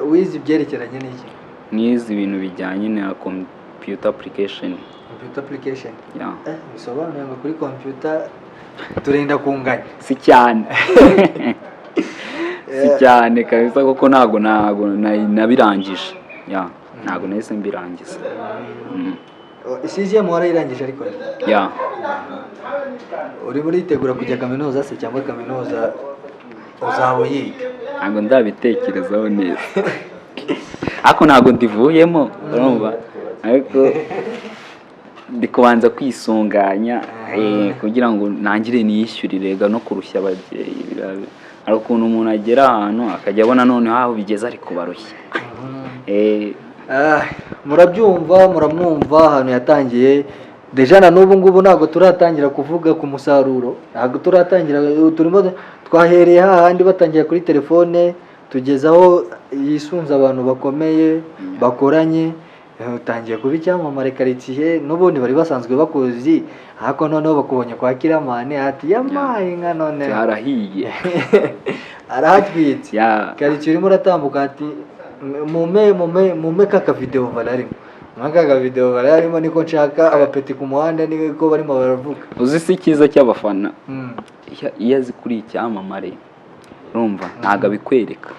Speaker 1: Wize ibyerekeranye n'iki?
Speaker 2: Nize ibintu bijyanye na computer application.
Speaker 1: Computer application? Bisobanuye ngo kuri computer turenda kunganya? Si
Speaker 2: cyane. Si cyane kabisa kuko ntago nabirangije. Ntago nahise mbirangiza.
Speaker 1: Isiziye muhora irangije ariko? Uri muritegura kujya kaminuza se cyangwa kaminuza uzaho yiga?
Speaker 2: Ntago ndabitekerezaho neza. Ako ntago ndivuyemo urumva, ariko ndikubanza kwisunganya kugira ngo nangire niyishyurire no kurushya ababyeyi. hari ukuntu umuntu agera ahantu akajya abona noneho aho bigeze ari kubarushya.
Speaker 1: Murabyumva muramwumva ahantu yatangiye deja na n'ubu ngubu ntabwo turatangira kuvuga ku musaruro, ntabwo turatangira, turimo twahereye hahandi batangira kuri telefone tugezaho yisunze abantu bakomeye bakoranye, utangiye kuba icyamamare karitsiye, n'ubundi bari basanzwe bakuzi ariko noneho bakubonye kwa killaman ati yamaye nka none
Speaker 2: harahiye
Speaker 1: arahatwitse karitsiye urimo uratambuka ati mume kaka video valarimo mwaka video valarimo niko nshaka abapeti ku muhanda niko barimo baravuga.
Speaker 2: Uzi si cyiza cy'abafana iyo azi kuri icyamamare urumva ntago abikwereka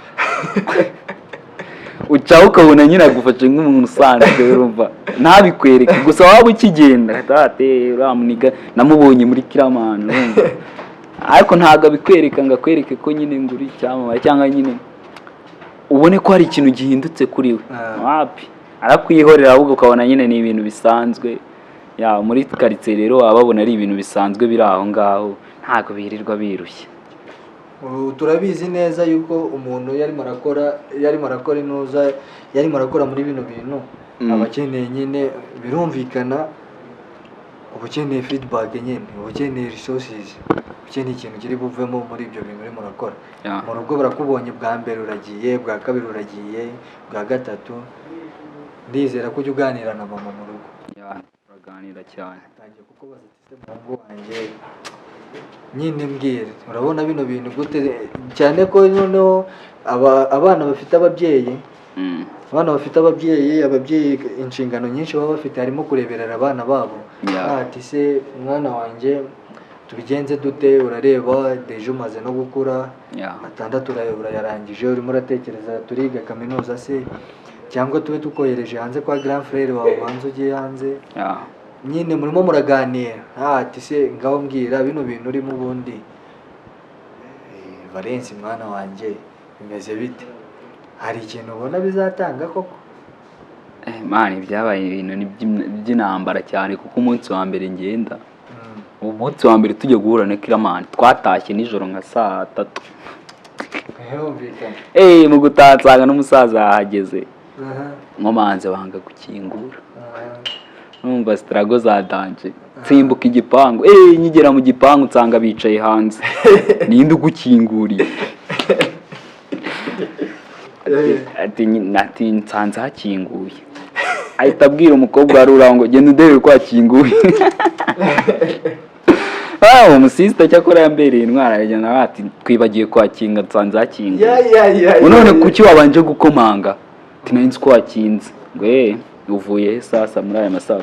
Speaker 2: ucaho ukabona nyine agufashe nk'umuntu usanzwe urumva ntabikwereke gusa waba ukigenda ate uramuniga namubonye muri killaman urumva ariko ntago abikwereka ngo akwereke ko nyine nguri icyamamare cyangwa nyine ubone ko hari ikintu gihindutse kuri we. Wapi arakwihorera ahubwo ukabona nyine ni ibintu bisanzwe ya muri karitsiye rero babona ari ibintu bisanzwe biri aho ngaho ntago birirwa birushye.
Speaker 1: Turabizi neza yuko umuntu yarimo arakora inuza yarimo arakora muri bino bintu abakeneye nyine birumvikana, ubukeneye feedback nyine, ubukeneye resources, ukeneye ikintu kiri buvemo muri ibyo bintu urimo urakora. Mu rugo barakubonye bwa mbere uragiye, bwa kabiri uragiye, bwa gatatu ndizera ko ujya uganira na mama mu rugo.
Speaker 2: Uraganira cyane
Speaker 1: tangiye kuko bazitse mu ngo wanjye nyine mbwira urabona bino bintu gute, cyane ko noneho abana bafite ababyeyi ababyeyi inshingano nyinshi baba bafite harimo kureberera abana babo. Ati se mwana wanjye tubigenze dute, urareba deje umaze no gukura 6 urayarangije urimo uratekereza turiga kaminuza se cyangwa tube tukohereje hanze kwa grand frère wawe banze ugiye hanze. Nyine murimo muraganira ati se ngaho mbwira bino bintu urimo ubundi Valence mwana wanjye bimeze bite, hari ikintu ubona bizatanga koko?
Speaker 2: Mani byabaye ibintu by'intambara cyane kuko umunsi wa mbere ngenda umunsi wa mbere tujya guhura na killaman twatashye nijoro nka 3. Mu gutaha nsanga n'umusaza yahageze nkomanze banga gukingura numva strago za danje nsimbuka igipangu nyigera mu gipangu nsanga bicaye hanze ninde ugukinguriye ati nsanze hakinguye ahita abwira umukobwa wari uraho ngo genda udebe ko hakinguye. Umusista cyakora yambereye intwara yajyana ati twibagiye kwakinga nsanze hakinguye none kuki wabanje gukomanga tinenzi ko wakinze ngo uvuye sasa muri aya masaha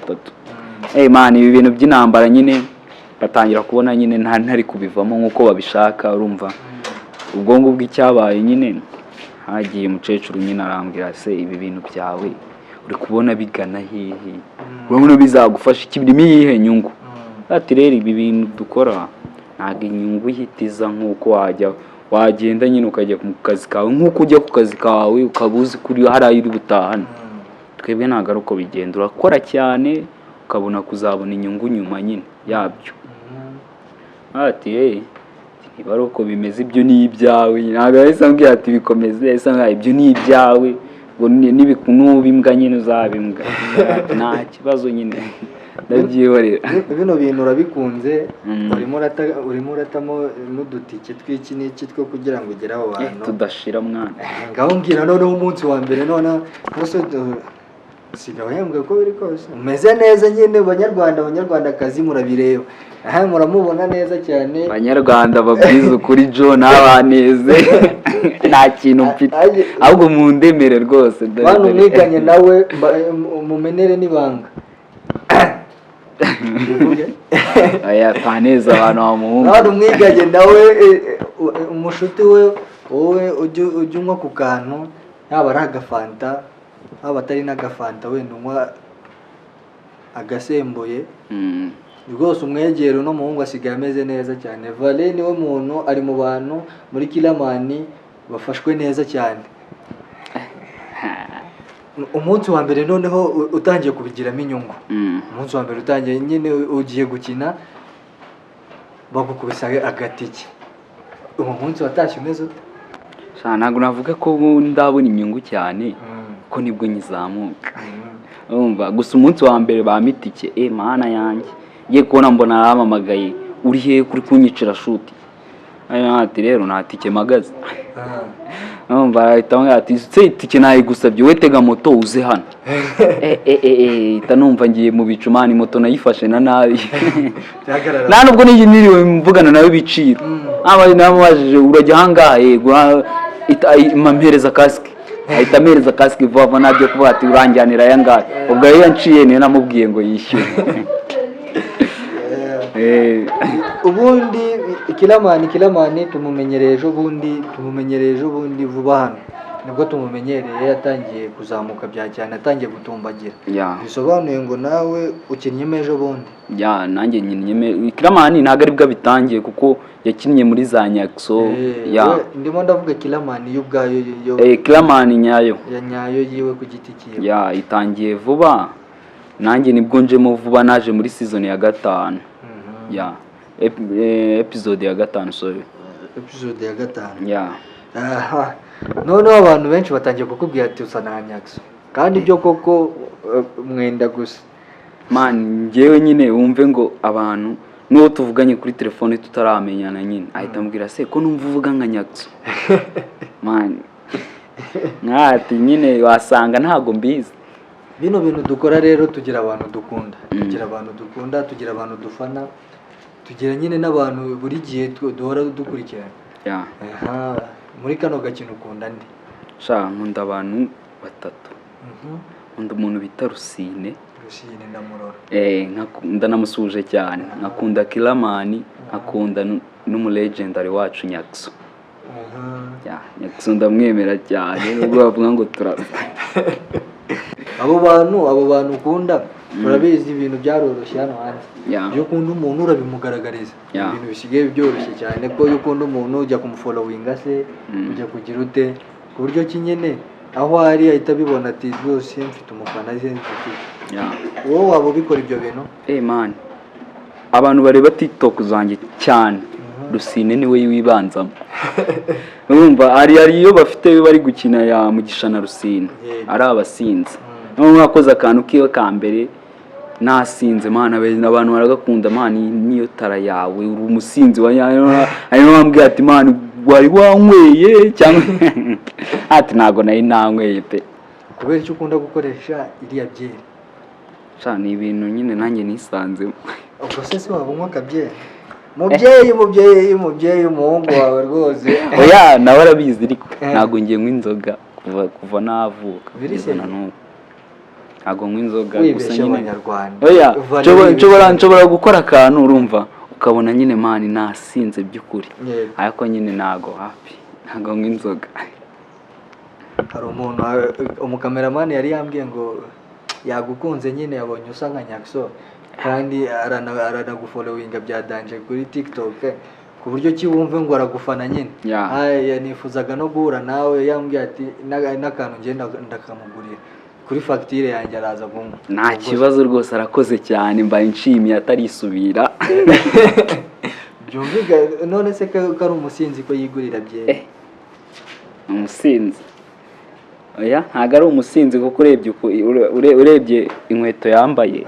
Speaker 2: 3. Man ibi bintu by'intambara nyine batangira kubona nyine ntari kubivamo nkuko babishaka urumva. Ubwongo bw'icyabaye nyine hagiye umukecuru nyine arambwira se ibi bintu byawe uri kubona bigana hehe, urabona bizagufasha iki, birimo iyihe nyungu? Ati rero ibi bintu dukora ntabwo inyungu ihitiza nkuko wagenda nyine ukajya ku kazi kawe nkuko ujya ku kazi kawe ukabuzi kuri harayi uri butahana. Twebwe ntabwo ari uko bigenda, urakora cyane ukabona kuzabona inyungu nyuma nyine yabyo. Ati niba ari uko bimeze ibyo ni ibyawe, ntabwo yahise ambwira ati bikomeze, yahise ambwira ibyo ni ibyawe ngo nubimbwa nyine uzabimbwa nta kibazo nyine ndabyihorera.
Speaker 1: Bino bintu urabikunze urimo uratamo n'udutike tw'iki n'iki two kugira ngo ugere aho bantu
Speaker 2: tudashira mwana.
Speaker 1: Ngaho mbwira noneho umunsi wa mbere none bose sigaho yambwiye ko biri kose umeze neza nyine. Banyarwandakazi murabireba muramubona neza cyane.
Speaker 2: Banyarwanda babwiza ukuri John abaneze nta kintu mfite ahubwo mu ndemere rwose
Speaker 1: bantu mwiganye nawe mumenere n'ibanga.
Speaker 2: Aya paneza abantu bamuhunga
Speaker 1: bantu mwiganye nawe umushuti we wowe ujya unywa ku kantu yaba ari agafanta haba atari n'agafanta wenda unywa agasembuye rwose umwegero no muhungu asigaye ameze neza cyane. Vale niwe muntu ari mu bantu muri killaman bafashwe neza cyane. Umunsi wa mbere noneho utangiye kubigiramo inyungu. Umunsi wa mbere utangiye nyine ugiye gukina bagukubisa agatike uwo munsi watashye umeze ute?
Speaker 2: ntabwo navuga ko ndabona inyungu cyane ko nibwo nyizamuka urumva gusa umunsi wa mbere bamitike mana yanjye ngiye kubona mbona aramamagaye uri he kuri kunyicira shuti ati rero nta tike magaze urumva ahita ambwira ati se itike nayigusabye we tega moto uze hano ita numva ngiye mu bicu mani moto nayifashe na nabi nta nubwo niriwe mvugana nawe biciro namubajije urajya ahangaha yego mpereza kasike ahita ampereza kasike vuba nabyo kuvuga ati uranjyanira aya ngaya ubwo yari yanciye niyo namubwiye ngo yishyure
Speaker 1: ubundi killaman tumumenyereye ejo bundi vuba hano nibwo tumumenyereye yatangiye kuzamuka bya cyane atangiye gutumbagira bisobanuye ngo nawe ukinnyemo ejo bundi
Speaker 2: nanjye nyinnye killaman ntabwo aribwo bitangiye kuko yakinnye muri za nyakso
Speaker 1: ndimo ndavuga killaman y'ubwayo
Speaker 2: killaman nyayo
Speaker 1: yiwe ku giti cyiwe
Speaker 2: itangiye vuba nanjye nibwo njemo vuba naje muri season ya 5 episode ya 5 sorry
Speaker 1: episode ya 5 noneho abantu benshi batangiye kukubwira ati usa na nyakso kandi ibyo koko mwenda gusa
Speaker 2: man ngewe nyine wumve ngo abantu n'uwo tuvuganye kuri telefone tutaramenyana nyine ahita ambwira se ko numva uvuga nka nyakso man nkati nyine wasanga ntago mbizi
Speaker 1: bino bintu dukora rero tugira abantu dukunda tugira abantu dufana tugira nyine n'abantu buri gihe duhora dukurikirana muri kano gakino ukunda nde?
Speaker 2: Nkunda abantu 3 nkunda umuntu bita Rusine ndamurora ndanamusuje cyane nkakunda killaman nkakunda n'umulegendary wacu nyakso nyakso ndamwemera cyane nubwo bavuga ngo turasa abo
Speaker 1: bantu ukunda urabizi ibintu byaroroshye hano hanze iyo ukunda umuntu urabimugaragariza ibintu bisigaye byoroshye cyane ko iyo ukunda umuntu ujya kumufollowinga se ujya kugira ute ku buryo kinyene aho ari ahita bibona ati rwose mfite umufana ze wowe waba ubikora ibyo bintu
Speaker 2: man abantu bareba TikTok zanjye cyane Rusine niwe wibanzamo urumva ari iyo bafite bari gukina ya mugisha na Rusine ari abasinzi mwakoze akantu kiwe ka mbere nasinze mana abantu baragakunda mana niyo tara yawe uri umusinzi wa ayo bambwiye ati mana wari wanyweye cyangwa ati ntago nayi nanyweye pe
Speaker 1: kubera icyo ukunda gukoresha iriya byeri
Speaker 2: ni ibintu nyine nanjye nisanzemo
Speaker 1: ubwo se waba unywa akabyeri mubyeyi umuhungu wawe rwose
Speaker 2: nawe arabizi ariko ntago ngiye nywa inzoga kuva navuka na n'ubu ntago nywa inzoga
Speaker 1: gusa nyine
Speaker 2: nshobora gukora akantu urumva ukabona nyine mani nasinze by'ukuri ariko nyine ntago happy ntago nywa inzoga
Speaker 1: hari umuntu umukameramani yari yambwiye ngo yagukunze nyine yabonye usa nka nyakso kandi aranagufollowinga bya danje kuri TikTok ku buryo kiwumve ngo aragufana nyine nifuzaga no guhura nawe yambwiye ati n'akantu ngenda ndakamugurira kuri facture yanjye araza kumwe
Speaker 2: nta kibazo rwose arakoze cyane mbaye nshimiye atarisubira
Speaker 1: byumviga none se ko ari umusinzi ko yigurira byeri
Speaker 2: umusinzi ntago ari umusinzi kuko urebye inkweto yambaye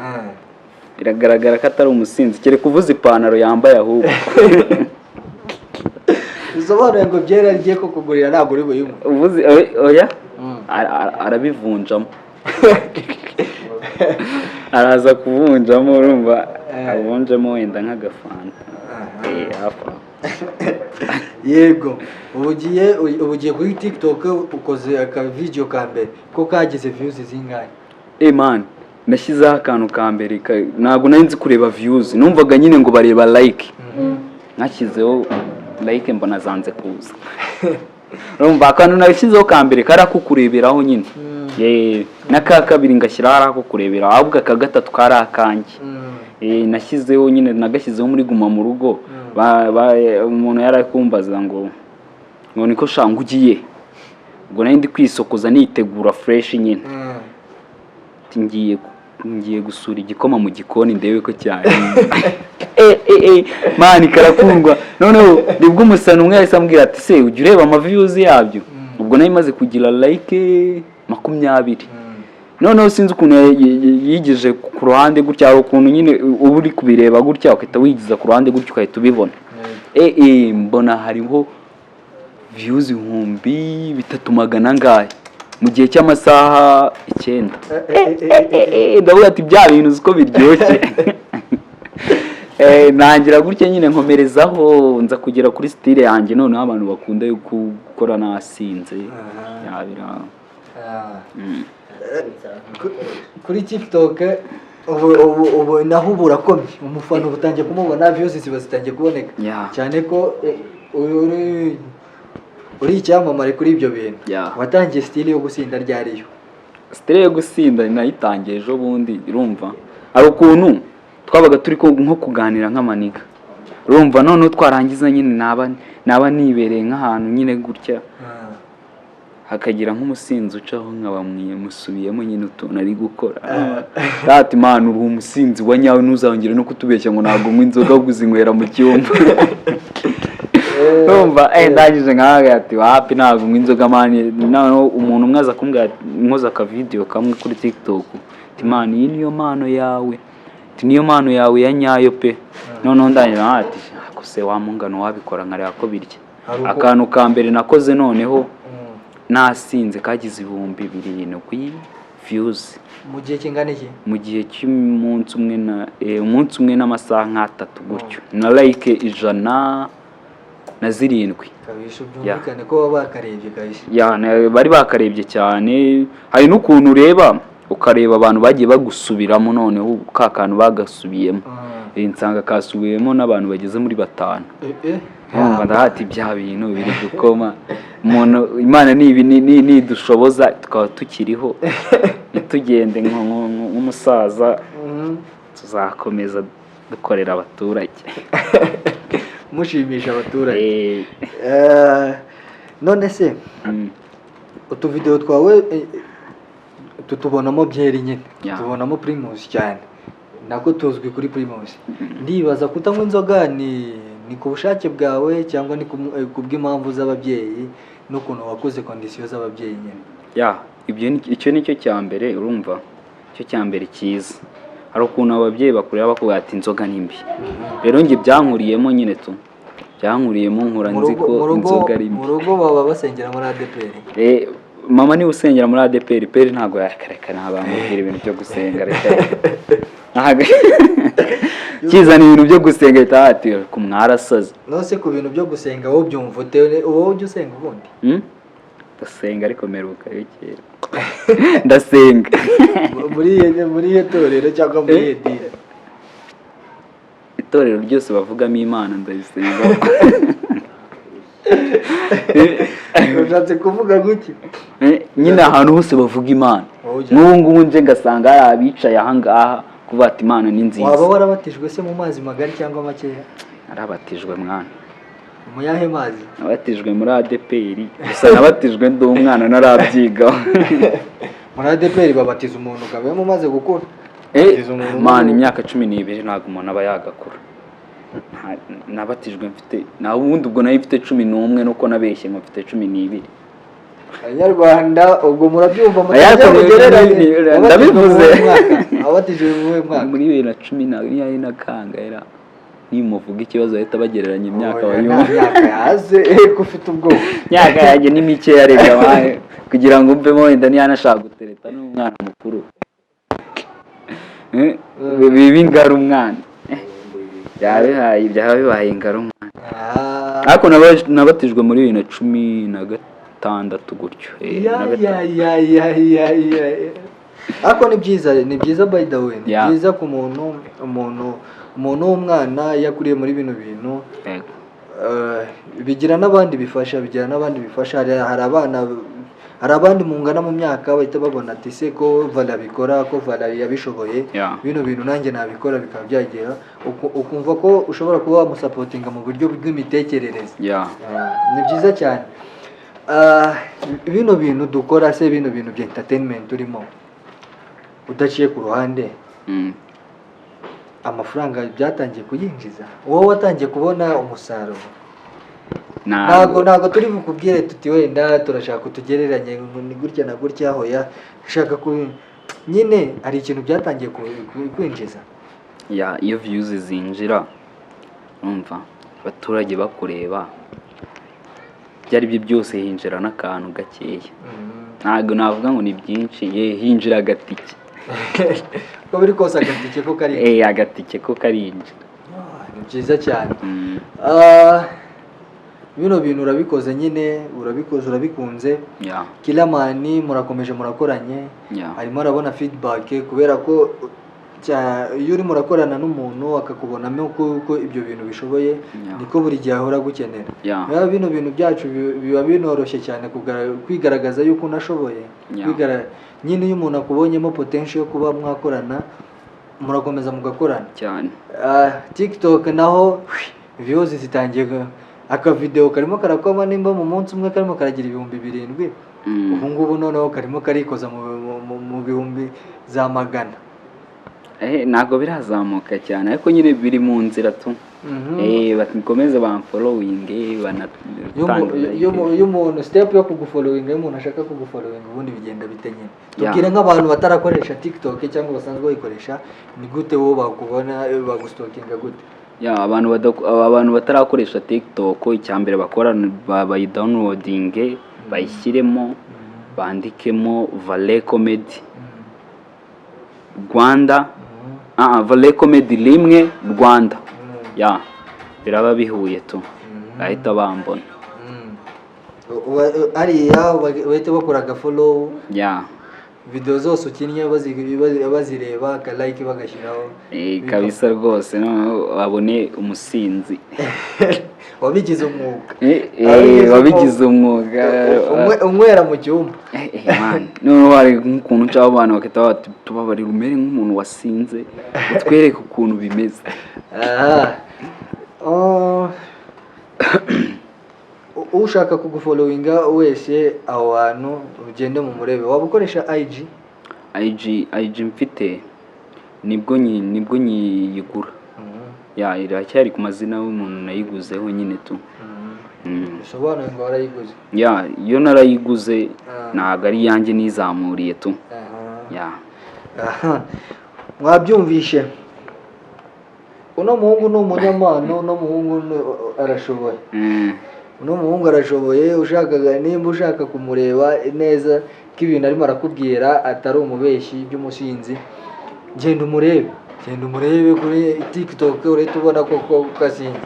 Speaker 2: biragaragara ko atari umusinzi kereka uvuze ipantaro yambaye ahubwo
Speaker 1: bisobanuye ngo byeri agiye ko kugurira ntabwo uri buyumwe
Speaker 2: uvuze arabivunjamo araza kuvunjamo urumva abunjemo wenda nk'agafanta
Speaker 1: yego ubugiye kuri TikTok ukoze aka video ka mbere ko kagize views zingahe
Speaker 2: man nashyizeho akantu ka mbere ntabwo nari nzi kureba views numvaga nyine ngo bareba like nashyizeho like mbona zanze kuza urumva akantu nashyizeho ka mbere karakukureberaho nyine n'aka kabiri ngashyiraho arakukurebera ahubwo aka gatatu kari akanjye nashyizeho nyine nagashyizeho muri guma mu rugo umuntu yarakumbaza ngo niko shanga ugiye ubwo nari ndi kwisokoza nitegura fresh nyine ngiye gusura igikoma mu gikoni ndebe ko cyane mani karakundwa noneho nibwo umusana umwe yahise ambwira ati se ujya ureba amaviews yabyo ubwo nayo imaze kugira like 20 noneho sinzi ukuntu yigije ku ruhande gutya hari ukuntu nyine uba uri kubireba gutya ukahita wigiza ku ruhande gutya ukahita ubibona mbona hariho views 3,300 ngahe mu gihe cy'amasaha 9 ndavuga ati bya bintu uko biryoshye nangira gutya nyine nkomerezaho nza kugera kuri style yanjye noneho abantu bakunda yo gukora nasinze yabira
Speaker 1: kuri TikTok ubu naho burakomye umufano butangiye kumubona views ziba zitangiye kuboneka cyane ko uri icyamamare kuri ibyo bintu watangiye style yo gusinda ryariyo
Speaker 2: style yo gusinda nayitangiye ejo bundi urumva ari ukuntu twabaga turi nko kuganira nk'amaniga urumva none twarangiza nyine naba nibereye nk'ahantu nyine gutya hakagira nk'umusinzi ucaho nkabamwiye musubiyemo nyine utuntu ari gukora ati man uri umusinzi wa nyawe ntuzongere no kutubeshya ngo ntabwo unywa inzoga uzinywera mu cyumba urumva ndagije nkaga ati wapi ntabwo unywa inzoga man noneho umuntu umwe aza kumbwira nkoza aka video kamwe kuri TikTok ati man iyi niyo mano yawe niyo mano yawe ya nyayo pe noneho ndanyira ati akose wa mungano wabikora nkareba ko birya akantu ka mbere nakoze noneho nasinze kagize 2,700 views
Speaker 1: mu gihe kingana iki
Speaker 2: mu gihe cy'umunsi umwe umunsi umwe n'amasaha 3 gutyo na like 107
Speaker 1: kabisho byumvikane ko bakarebye kabisho
Speaker 2: bari bakarebye cyane hari n'ukuntu ureba ukareba abantu bagiye bagusubiramo noneho ka kantu bagasubiyemo insanga kasubiyemo n'abantu bageze muri 5 ndahati bya bintu biri gukoma umuntu Imana ni dushoboza tukaba tukiriho tugende nk'umusaza tuzakomeza dukorera abaturage
Speaker 1: mushimisha abaturage none se utuvideo twawe tutubonamo byeri nyine tubonamo primus cyane nako tuzwi kuri primus ndibaza kutanywa inzoga ni ku bushake bwawe cyangwa ni kubw'impamvu z'ababyeyi n'ukuntu wakoze condition z'ababyeyi nyine
Speaker 2: icyo nicyo cyambere urumva cyo cyambere cyiza hari ukuntu ababyeyi bakurira bakubwira ati inzoga ni mbi rero nge byankuriyemo nyine byankuriyemo nkura nzi ko inzoga ari mbi
Speaker 1: mu rugo baba basengera muri ADPR
Speaker 2: mama ni usengera muri ADPR peri ntago yakarekana abamubwira ibintu byo gusenga reka kizana ibintu byo gusenga itahati ku mwarasaze
Speaker 1: nose ku bintu byo gusenga wowe byumva ute wowe ujye usenga ubundi
Speaker 2: ndasenga ariko meruka yekera ndasenga
Speaker 1: muri itorero cyangwa muri edire
Speaker 2: itorero ryose bavugamo Imana ndayisenga
Speaker 1: ushatse kuvuga guki
Speaker 2: nyine ahantu hose bavuga Imana n'ubu ngubu nje ngasanga hari abicaye ahangaha kuva ati Imana ni nziza
Speaker 1: waba warabatijwe se mu mazi magari cyangwa makeya
Speaker 2: arabatijwe mwana
Speaker 1: mu yahe mazi
Speaker 2: nabatijwe muri ADPR gusa nabatijwe ndi umwana narabyiga
Speaker 1: muri ADPR babatiza umuntu gabe mu maze gukura
Speaker 2: man imyaka 12 ntago umuntu aba yagakura nabatijwe mfite na ubundi ubwo nayo mfite 11 nuko nabeshye ngo mfite 12
Speaker 1: Abanyarwanda ubwo murabyumva
Speaker 2: ndabivuze
Speaker 1: abatijwe mu mwaka
Speaker 2: muri 2010 na kangera nimuvuga ikibazo ahita bagereranya imyaka wayuma
Speaker 1: yaze ko ufite ubwo
Speaker 2: myaka yaje ni mike yarega bahe kugira ngo mve mo wenda niyanashaka gutereta n'umwana mukuru bibi ngara umwana byabihaye ingara umwana ariko nabatijwe muri 2016 gutyo
Speaker 1: ariko ni byiza by the way ni byiza ku umuntu w'umwana yakuriye muri bino bintu bigira n'abandi bifasha hari abandi mungana mu myaka bahita babona ati se ko vale abikora ko vale yabishoboye bino bintu nanjye nabikora bikaba byagera ukumva ko ushobora kuba wamusapotinga mu buryo bw'imitekerereze ni byiza cyane bino bintu dukora se bino bintu bya entertainment urimo udaciye ku ruhande amafaranga byatangiye kuyinjiza, wowe watangiye kubona umusaruro? Ntabwo turi bukubwire tuti wenda turashaka utugereranye ni gutya na gutya, hoya ushaka nyine hari ikintu byatangiye kwinjiza.
Speaker 2: Iyo views zinjira umva abaturage bakureba byari byo byose hinjira n'akantu gakeya. Ntabwo navuga ngo ni byinshi, hinjira agatike
Speaker 1: ko biri kose agatike ko kari
Speaker 2: agatike ko karinjira.
Speaker 1: Ni byiza cyane. Bino bintu urabikoze nyine, urabikunze. Killaman murakomeje murakoranye, harimo arabona feedback kubera ko iyo uri murakorana n'umuntu akakubonamo ko ibyo bintu bishoboye, niko buri gihe ahora gukenera. Bino bintu byacu biba binoroshye cyane kwigaragaza yuko unashoboye, nyine iyo umuntu akubonyemo potential yo kuba mwakorana, murakomeza mugakorana
Speaker 2: cyane.
Speaker 1: TikTok naho views zitangiye, akavideo karimo karakoma nimba mu munsi umwe karimo karagira 7,000, ubu ngubu noneho karimo karikoza mu bihumbi za magana.
Speaker 2: Ntabwo birazamuka cyane ariko nyine biri mu nzira tu. Bakomeze bamfollowinge banatanga.
Speaker 1: Iyo umuntu step yo kugufollowinga, iyo umuntu ashaka kugufollowinga ubundi bigenda bite nyine? Tubwire nk'abantu batarakoresha TikTok cyangwa basanzwe bayikoresha, ni gute wowe bakubona bagustalkinga gute?
Speaker 2: Abantu batarakoresha TikTok, icyambere bakora bayidownloadinge, bayishyiremo, bandikemo vale comedy Rwanda, vale comedy rimwe Rwanda, biraba bihuye tu, bahita bambona.
Speaker 1: Ariya bahita bakora follow, video zose ukinnye bazireba, ka like bagashyiraho.
Speaker 2: Kabisa rwose, babone umusinzi
Speaker 1: wabigize umwuga.
Speaker 2: Wabigize umwuga,
Speaker 1: umwera mu cyumba.
Speaker 2: None wari nk'ukuntu cy'abo abantu bakita bati tubabarira umere nk'umuntu wasinze, utwereke ukuntu bimeze.
Speaker 1: Ushaka kugufollowinga wese aho hantu ugende mu murebe, waba ukoresha IG mfite nibwo nyigura. Iracyari ku mazina y'umuntu nayiguzeho nyine tu. Bisobanuye ngo warayiguze?
Speaker 2: Iyo narayiguze ntabwo ari yanjye nizamuriye tu.
Speaker 1: Mwabyumvishe, uno muhungu ni umunyamano, uno muhungu arashoboye. Uno muhungu arashoboye. Nimba ushaka kumureba neza ko ibintu arimo arakubwira atari umubeshyi by'umusinzi, genda umurebe kuri TikTok, urahita ubona ko kasinze.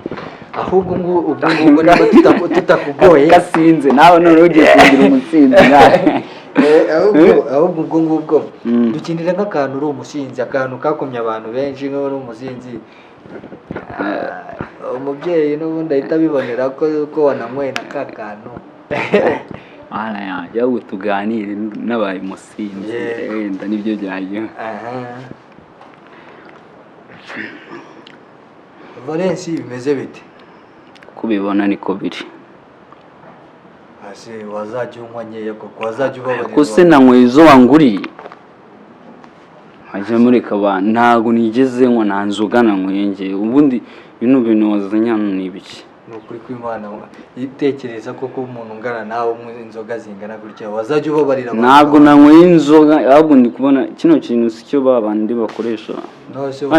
Speaker 1: Ahubwo ubwo niba tutakugoye
Speaker 2: kasinze nawe none ugiye kugira umusinzi nawe.
Speaker 1: Ahubwo ubwo ngubwo dukinira nk'akantu uri umusinzi, akantu kakomye abantu benshi nk'uri umusinzi. Umubyeyi n'ubundi ahita abibonera ko wanamweye na ka kantu.
Speaker 2: Jya tuganire n'abaye umusinzi, wenda nibyo byajya.
Speaker 1: Valence bimeze bite?
Speaker 2: Kubibona niko biri.
Speaker 1: Wazajya unywa nkeya koko, wazajya ubabarira.
Speaker 2: Kuse nanywe izo wanguriye haje muri kabana, ntago nigeze nywa nta nzoga nanyweye nge. Ubundi bino bintu wazanye hano ni ibiki?
Speaker 1: Ni ukuri kw'Imana, itekereza koko umuntu ungana nawe umwe inzoga zingana gutya wazajya ubabarira?
Speaker 2: Ntabwo nanyweye inzoga, ahubwo ndi kubona kino kintu si cyo babandi bakoresha.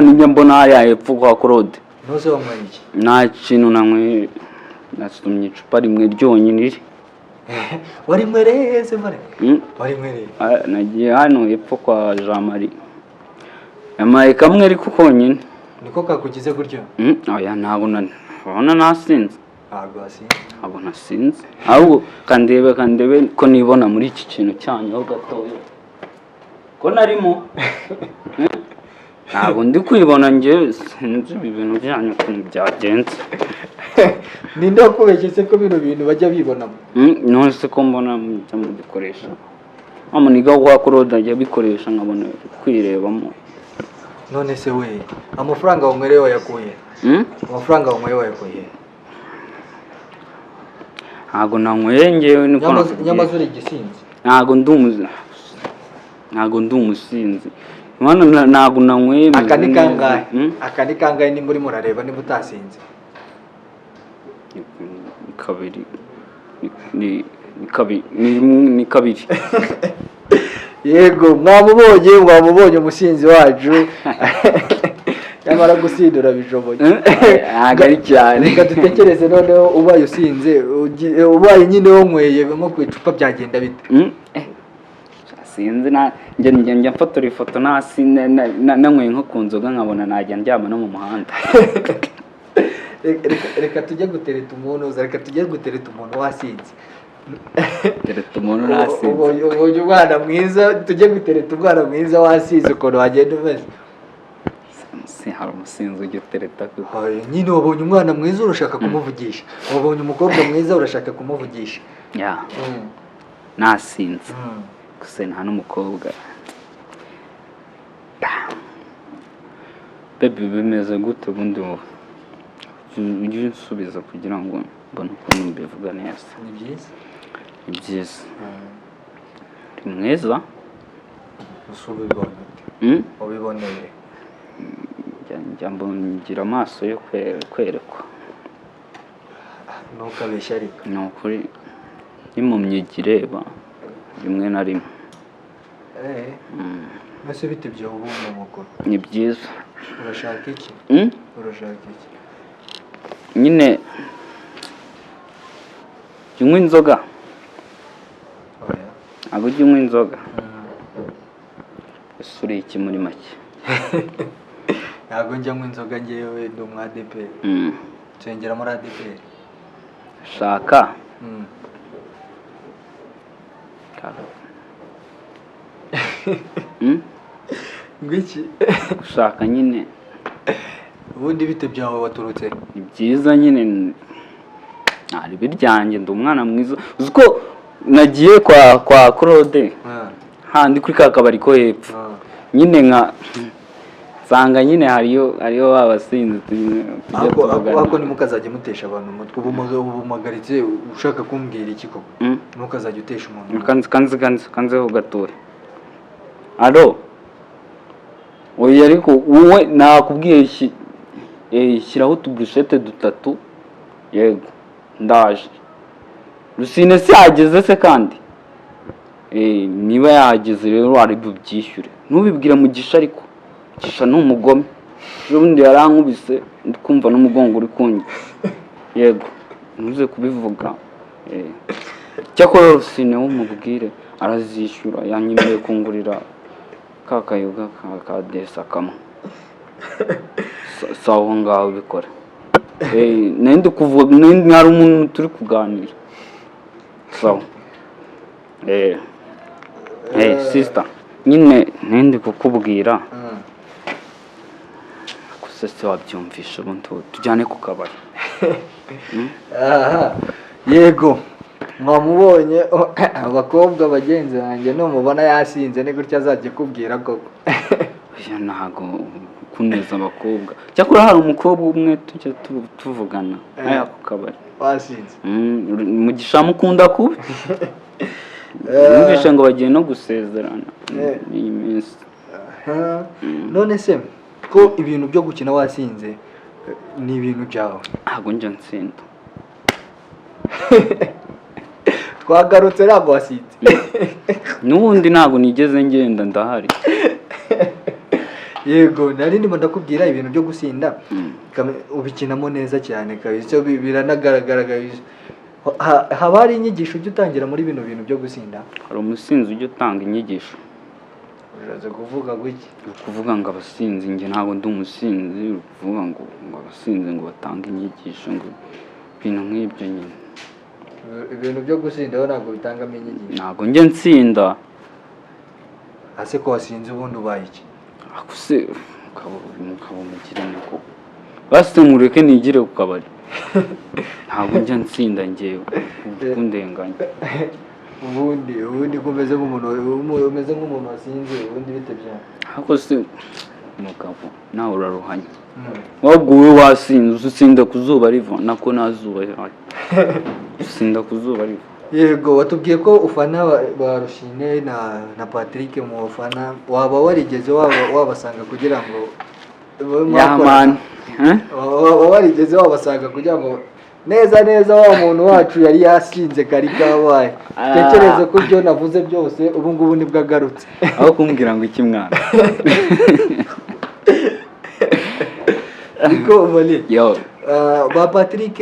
Speaker 2: Njya mbona hariya hepfo kwa Claude.
Speaker 1: Nose wanyweye iki?
Speaker 2: Nta kintu nanyweye, nasomye icupa rimwe ryonyine riri.
Speaker 1: Warimwereye se mare? Warimwereye?
Speaker 2: Nagiye hano hepfo kwa Jean Marie, yamaye kamwe ariko konyine.
Speaker 1: Niko kakugize gutyo?
Speaker 2: Oya ntabwo nabona nasinze.
Speaker 1: Ntabwo wasinze?
Speaker 2: Ntabwo nasinze, ahubwo kandebe ko nibona muri iki kintu cyanyu ho gatoya ko narimo. Ntabwo ndi kwibona njye, sinzi ibintu byanyu ukuntu byagenze.
Speaker 1: Ninde wakubeshye se ko bino bintu bajya bibonamo?
Speaker 2: None se ko mbona mubikoresha, amuniga kwa Claude ajya bikoresha nkabona kwirebamo.
Speaker 1: None se we amafaranga wanywereye wayakuye? Amafaranga wanywereye wayakuye?
Speaker 2: Ntabwo nanyweye ngewe
Speaker 1: nyamazuri igisinzi.
Speaker 2: Ntabwo ndi umusinzi. mwana ntago nanyweye
Speaker 1: aka ni kangahe nimba uri murareba niba utasinze
Speaker 2: kabiri ni kabiri
Speaker 1: yego mwamubonye umusinzi wacu yamara gusindura bishoboye
Speaker 2: agari cyane
Speaker 1: reka dutekereze noneho ubaye usinze ubaye nyine wanyweye nko ku icupa byagenda bite
Speaker 2: sinzi njya mfotora ifoto nanyweye nko ku nzoga nkabona najya ndyama no mu muhanda
Speaker 1: reka tujye gutereta umuntu wasinze
Speaker 2: tereta umuntu nasinze
Speaker 1: ubonye umwana mwiza tujye gutereta umwana mwiza wasinze ukuntu wagenda umeze
Speaker 2: hari umusinzi ujya utereta
Speaker 1: nyine wabonye umwana mwiza urashaka kumuvugisha wabonye umukobwa mwiza urashaka kumuvugisha
Speaker 2: nasinze gusa nta n'umukobwa baby bimeze gute ubundi wowe ujye unsubiza kugira ngo mbone ukuntu mbivuga neza ni byiza uri mwiza
Speaker 1: ubiboneye
Speaker 2: njya ngira amaso yo kwerekwa
Speaker 1: ntukabeshya ariko
Speaker 2: ni ukuri n'impumyi ireba rimwe na rimwe
Speaker 1: mbese bite byo ubu mu mukuru
Speaker 2: ni byiza
Speaker 1: urashaka iki
Speaker 2: nyine jya unywa inzoga ntabwo ujya unywa inzoga ese uri iki muri make
Speaker 1: ntabwo njya nywa inzoga ngewe ndi umu ADPR nsengera muri ADPR
Speaker 2: shaka
Speaker 1: ngwiki
Speaker 2: gushaka nyine
Speaker 1: ubundi bite byawe waturutse
Speaker 2: ni byiza nyine ntari biryanjye ndi umwana mwiza uzi ko nagiye kwa Claude handi kuri ka kabari ko hepfo nyine nsanga nyine hariyo babasinzi tujya tuvugana
Speaker 1: ako nimukazajya mutesha abantu umutwe ubu magaritse ushaka kumbwira iki koko ntukazajya utesha umuntu
Speaker 2: kanzeho gatoya alo oya ariko wowe nakubwiye shyiraho utuburushete dutatu yego ndaje Rusine si yageze se kandi niba yahageze rero ari bubyishyure ntubibwire mugisha ariko mugisha ni umugome ubundi yarankubise ndikumva n'umugongo uri kunywa yego ntuze kubivuga cyakora Rusine w'umubwire arazishyura yanyemereye kungurira ka kayoga ka desa kamwe sawa ngaho bikora nende kuvuga hari umuntu turi kuganira sawa sister nyine nende kukubwira gusa se wabyumvisha ubundi tujyane ku kabari
Speaker 1: yego mwamubonye abakobwa bagenzi banjye numubona yasinze ni gutya azajya kubwira koko
Speaker 2: ntago kuneza abakobwa cyakora hari umukobwa umwe tujya tuvugana ku kabari
Speaker 1: wasinze
Speaker 2: mugisha mukunda kubi numvisha ngo bagiye no gusezerana iyi minsi
Speaker 1: none se ko ibintu byo gukina wasinze ni ibintu byawe
Speaker 2: ntabwo njya nsinda
Speaker 1: twagarutse ntabwo wasinze
Speaker 2: n'ubundi ntabwo nigeze ngenda ndahari
Speaker 1: yego nari ndimo ndakubwira ibintu byo gusinda ubikinamo neza cyane kabisa biranagaragara haba hari inyigisho ujya utangira muri bino bintu byo gusinda
Speaker 2: hari umusinzi ujya utanga inyigisho
Speaker 1: uraza kuvuga guki
Speaker 2: ukuvuga ngo abasinzi njye ntabwo ndi umusinzi ukuvuga ngo abasinzi ngo batange inyigisho ngo ibintu nk'ibyo nyine
Speaker 1: ibintu byo gusinda ho ntabwo bitangamo inyigisho
Speaker 2: ntabwo njye nsinda
Speaker 1: ase ko wasinze ubundi ubaye iki
Speaker 2: akuse mukaba mugirane ko basi mureke nigire ku kabari ntabwo njya nsinda ngewe kundenganya
Speaker 1: ubundi kumeze nk'umuntu wasinze ubundi bite byawe
Speaker 2: ariko se umugabo nawe uraruhanye wabwo wowe wasinze usinda ku zuba riva nako nta zuba rihari usinda ku zuba riva
Speaker 1: yego watubwiye ko ufana ba Rusine na Patrick mu ufana waba warigeze wabasanga kugira ngo
Speaker 2: man
Speaker 1: waba warigeze wabasanga kugira ngo neza wa muntu wacu yari yasinze kari kabaye tekereze ko byo navuze byose ubu ngubu nibwo agarutse
Speaker 2: aho kumbwira ngo iki mwana
Speaker 1: niko vale
Speaker 2: yo
Speaker 1: ba Patrick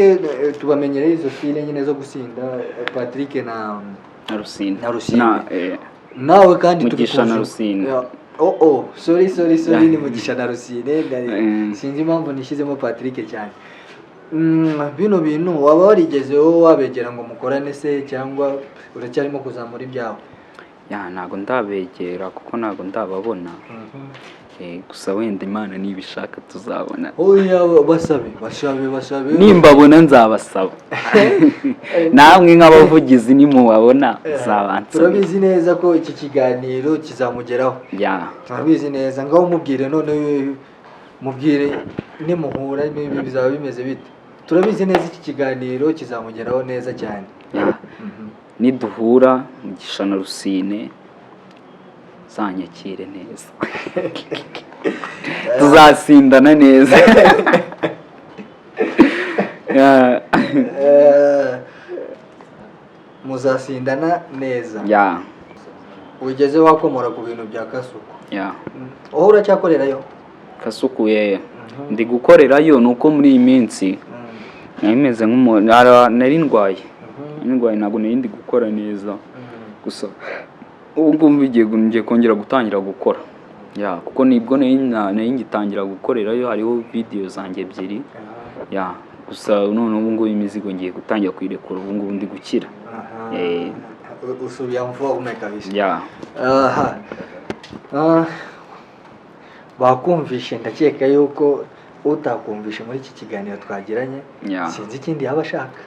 Speaker 1: tubamenyereye izo style nyine zo gusinda Patrick na
Speaker 2: Rusine
Speaker 1: nawe kandi
Speaker 2: mugisha na Rusine
Speaker 1: sorry ni mugisha na Rusine sinzi impamvu nishyizemo Patrick cyane bino bintu waba warigezeho wabegera ngo mukorane se cyangwa uracyarimo kuzamura ibyawe
Speaker 2: ntago ndabegera kuko ntago ndababona gusa wenda Imana nibishaka tuzabona
Speaker 1: basabe
Speaker 2: nimbabona nzabasaba namwe nk'abavugizi nimubabona zabansaba
Speaker 1: turabizi neza ko iki kiganiro kizamugeraho turabizi neza ngaho mubwire none mubwire nimuhura bizaba bimeze bite turabizi neza iki kiganiro kizamugeraho neza cyane
Speaker 2: niduhura mugisha na Rusine zanyakire neza tuzasindana neza
Speaker 1: muzasindana neza ugeze wakomora ku bintu bya Kasuku aho uracyakorerayo
Speaker 2: Kasuku ndi gukorerayo nuko muri iyi minsi nameze nk'umuntu nari ndwaye ntabwo nari ndi gukora neza gusa ubu ngiye kongera gutangira gukora kuko nibwo nari ngitangira gukorerayo hariho video zanjye ebyiri gusa none ubu ngubu imizigo ngiye gutangira kuyirekura ubu ngubu ndi gukira
Speaker 1: usubiye mvume kabisa bakumvishe ndakeka yuko utakumvishe muri iki kiganiro twagiranye sinzi ikindi yaba ashaka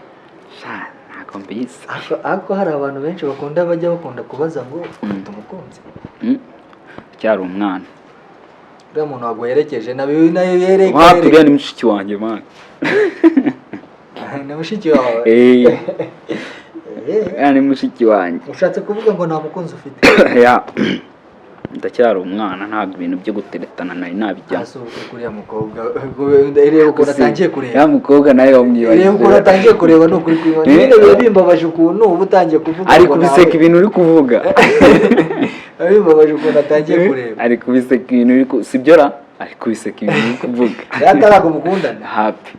Speaker 2: ntabwo mbizi
Speaker 1: ariko hari abantu benshi bajya bakunda kubaza ngo ufite umukunzi
Speaker 2: cyari umwana
Speaker 1: uriya muntu waguherekeje nayo yerekeye
Speaker 2: uriya ni mushiki wanjye mwana
Speaker 1: ni mushiki wawe
Speaker 2: ni mushiki wanjye
Speaker 1: ushatse kuvuga ngo nta mukunzi ufite
Speaker 2: ndacyari umwana ntabwo ibintu byo guteretana nari nabijyamo
Speaker 1: kuriya mukobwa reba ukuntu atangiye kureba
Speaker 2: ya mukobwa nawe wamwibagije
Speaker 1: reba ukuntu atangiye kureba ni ukuri kwibona nyine biba bimbabaje ukuntu uba utangiye kuvuga
Speaker 2: ari kubiseka ibintu uri kuvuga
Speaker 1: bimbabaje ukuntu atangiye kureba
Speaker 2: ari kubiseka ibintu sibyo ari kubiseka ibintu uri kuvuga
Speaker 1: yataraga umukundana
Speaker 2: happy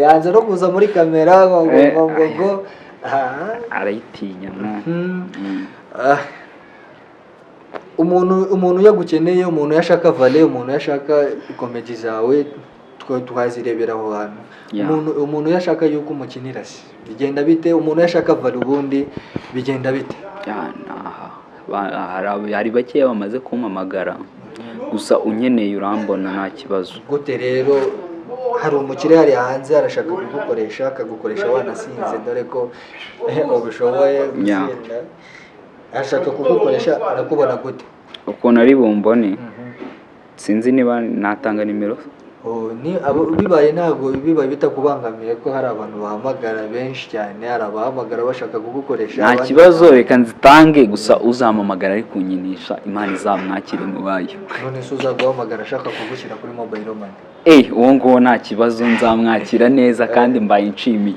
Speaker 1: yanze no kuza muri kamera ngo
Speaker 2: arayitinya
Speaker 1: umuntu yagukeneye umuntu yashaka vale umuntu yashaka komedi zawe twazirebera aho hantu umuntu yashaka yuko umukinira se bigenda bite umuntu yashaka vale ubundi bigenda bite
Speaker 2: hari bakeya bamaze kumpamagara gusa unkeneye urambona nta kibazo
Speaker 1: gute rero hari umukire hari hanze arashaka kugukoresha akagukoresha wanasinze dore ko ubishoboye gutsinda ashaka kugukoresha arakubona gute
Speaker 2: ukuntu ari bumbone sinzi niba natanga nimero
Speaker 1: bibaye ntabwo bibaye bitakubangamiye ko hari abantu bahamagara benshi cyane hari abahamagara bashaka kugukoresha
Speaker 2: nta kibazo reka nzitange gusa uzampamagara ari kunyinisha Imana izamwakire mu bayo
Speaker 1: none se uzaguhamagara ashaka kugushyira kuri mobile money
Speaker 2: uwo nguwo nta kibazo nzamwakira neza kandi mbaye nshimiye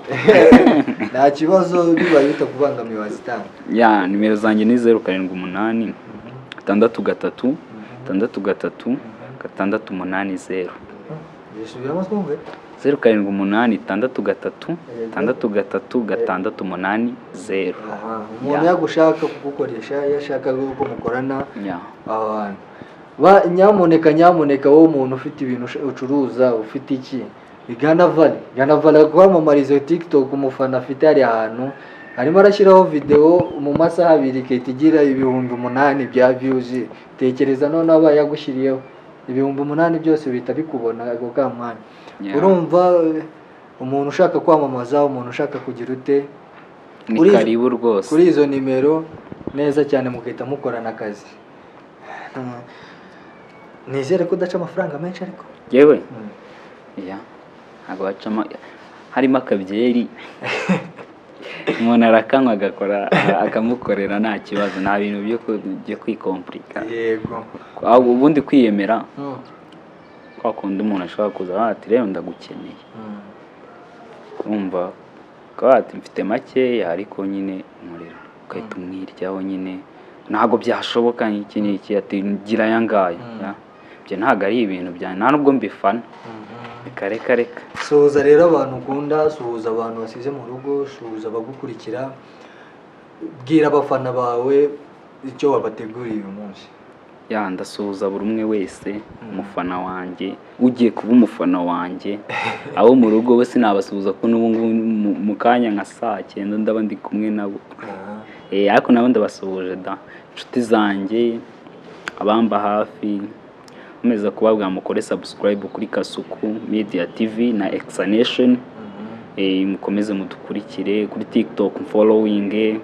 Speaker 1: nta kibazo bibaye bitakubangamiye wazitanga
Speaker 2: nimero zanjye ni 078 636 636 680
Speaker 1: bisubiramo twumve
Speaker 2: 078 636 680
Speaker 1: umuntu yagushaka kugukoresha yashaka ko mukorana abantu nyamuneka wowe umuntu ufite ibintu ucuruza ufite iki Gana vale kwamamariza TikTok umufana afite ari ahantu arimo arashyiraho video mu masaha 2 ketigira 8,000 bya views tekereza none aba yagushyiriyeho 8,000 byose bita bikubona ako kamwana urumva umuntu ushaka kwamamaza umuntu ushaka kugira ute
Speaker 2: ni karibu rwose
Speaker 1: kuri izo nimero neza cyane mukita mukorana akazi nizere ko udaca amafaranga menshi ariko
Speaker 2: yewe ntabwo bacamo harimo akabyeri umuntu arakanywa agakora akamukorera nta kibazo, nta bintu byo kwikomplika.
Speaker 1: Yego.
Speaker 2: Ubundi kwiyemera kwa kundi umuntu ashobora kuza ati rero ndagukeneye, urumva ko ati mfite makeya ariko nyine umuriro ukahita umwiryaho nyine ntabwo byashoboka iki ati gira aya ngaya. Ibyo ntabwo ari ibintu byanjye, nta nubwo mbifana. Reka
Speaker 1: suhuza rero abantu ukunda, suhuza abantu basize mu rugo, suhuza abagukurikira, bwira abafana bawe icyo wabateguriye uyu munsi.
Speaker 2: Ndasuhuza buri umwe wese, umufana wanjye ugiye kuba umufana wanjye, abo mu rugo bose nabasuhuza ko n'ubu ngubu mu kanya nka 9 ndaba ndi kumwe nabo. Ariko nabo ndabasuhuje da, inshuti zanjye, abamba hafi, meza kubabwa mukore subscribe kuri Kasuku Media TV na Exanation. Mukomeze mudukurikire kuri TikTok, following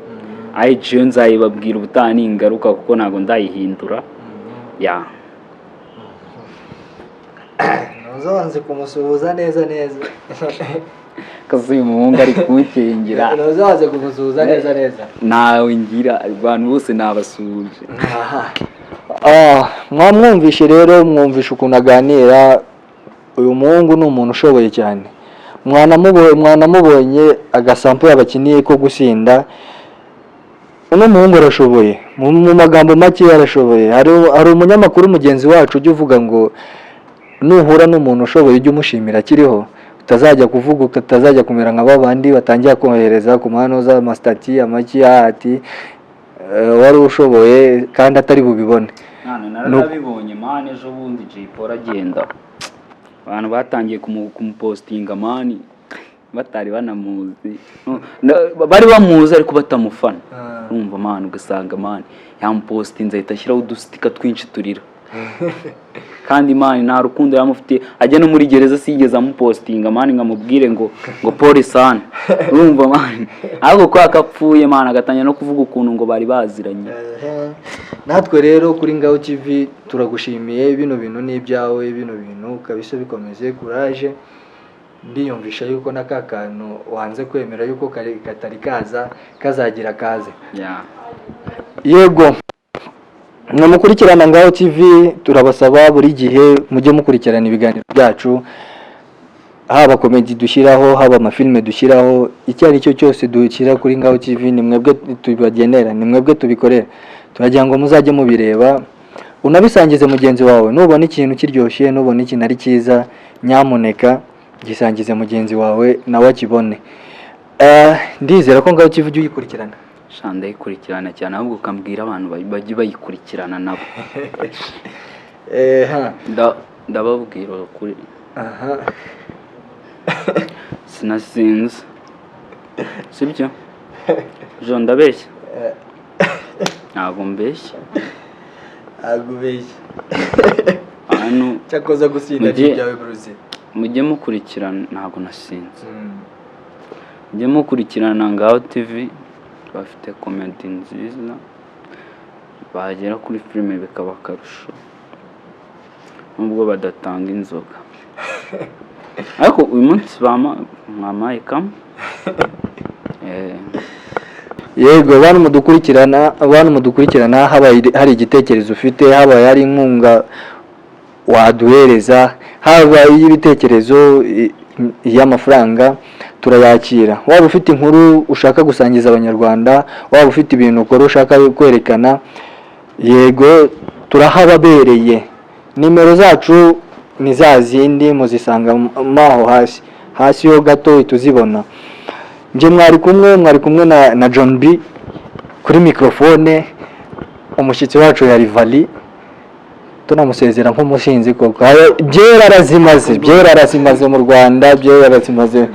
Speaker 2: IG nzayibabwira ubutani ingaruka kuko nago ndayihindura.
Speaker 1: Nuzanze kumusuhuza neza
Speaker 2: kazi umuhungu ari kunkingira.
Speaker 1: Nuzanze kumusuhuza neza
Speaker 2: nawe ngira abantu bose nabasuhuje.
Speaker 3: Mwamwumvishe rero, mwumvishe ukuntu aganira. Uyu muhungu ni umuntu ushoboye cyane, mwanamubonye agasampo yabakiniye ko gusinda. Uno muhungu arashoboye, mu magambo make arashoboye. Hari umunyamakuru mugenzi wacu ujya uvuga ngo nuhura n'umuntu ushoboye ujye umushimira akiriho, utazajya kuvuga utazajya kumera nka babandi batangiye kohereza ku mano za mastati amaki ati wari ushoboye kandi atari bubibone.
Speaker 2: Narabibonye mane ejo bundi Jipora agenda, abantu batangiye kumupostinga mani batari banamuzi, bari bamuzi ariko batamufana. Urumva mani ugasanga mani yamupostinze ahita ashyiraho udustika twinshi turira. Kandi mani nta rukundo yamufitiye, ajya no muri gereza sigeze amupostinga mani ngamubwire ngo pole sana. Urumva mani ahubwo ko akapfuye mani agatanya no kuvuga ukuntu ngo bari baziranye.
Speaker 1: Natwe rero kuri Ngaho TV turagushimiye, bino bintu ni ibyawe, bino bintu kabisa bikomeze courage. Ndiyumvisha yuko nakakantu wanze kwemera yuko katari kazagira kaze. Yego, mukurikirana Ngaho TV, turabasaba buri gihe mujye mukurikirana ibiganiro byacu, haba comedy dushyiraho, haba amafilme dushyiraho, icyo ari cyo cyose dushyira kuri Ngaho TV ni mwebwe tubagenera, ni mwebwe tubikorera. Turagira ngo muzajye mubireba, unabisangize mugenzi wawe. Nubona ikintu kiryoshye, nubona ikintu ari cyiza, nyamuneka gisangize mugenzi wawe nawe akibone. Ndizera ko Ngaho TV ujye uyikurikirana.
Speaker 2: Shanda yikurikirana cyane, ahubwo ukambwira abantu bajye bayikurikirana nabo. Ndababwira kuri sinasinze sibyo jo ndabeshya. Ntabwo mbeshya. Hano
Speaker 1: cyakoza gusinda byawe Rusine.
Speaker 2: Mujye mukurikirana, ntabwo nasinze. Mujye mukurikirana Ngaho TV, bafite comedy nziza, bagera kuri filime bikaba akarusho nubwo badatanga inzoga. Ariko uyu munsi mamaye kam.
Speaker 3: Yego, abantu mudukurikirana, habaye hari igitekerezo ufite, habaye hari inkunga waduhereza, habaye y'ibitekerezo y'amafaranga, turayakira. Waba ufite inkuru ushaka gusangiza abanyarwanda, waba ufite ibintu ukora ushaka kwerekana, yego turahababereye. Nimero zacu ni za zindi muzisanga maho hasi yo gato tuzibona. Nje mwari kumwe na John B kuri microphone. Umushyitsi wacu yari Vale, tunamusezera nk'umushinzi koko. Byera arazimaze mu Rwanda, byera arazimaze.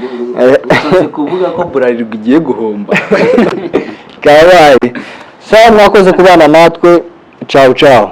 Speaker 2: Kuvuga ko Bralirwa igiye guhomba.
Speaker 3: Kabaye. Mwakoze kubana natwe. Ciao.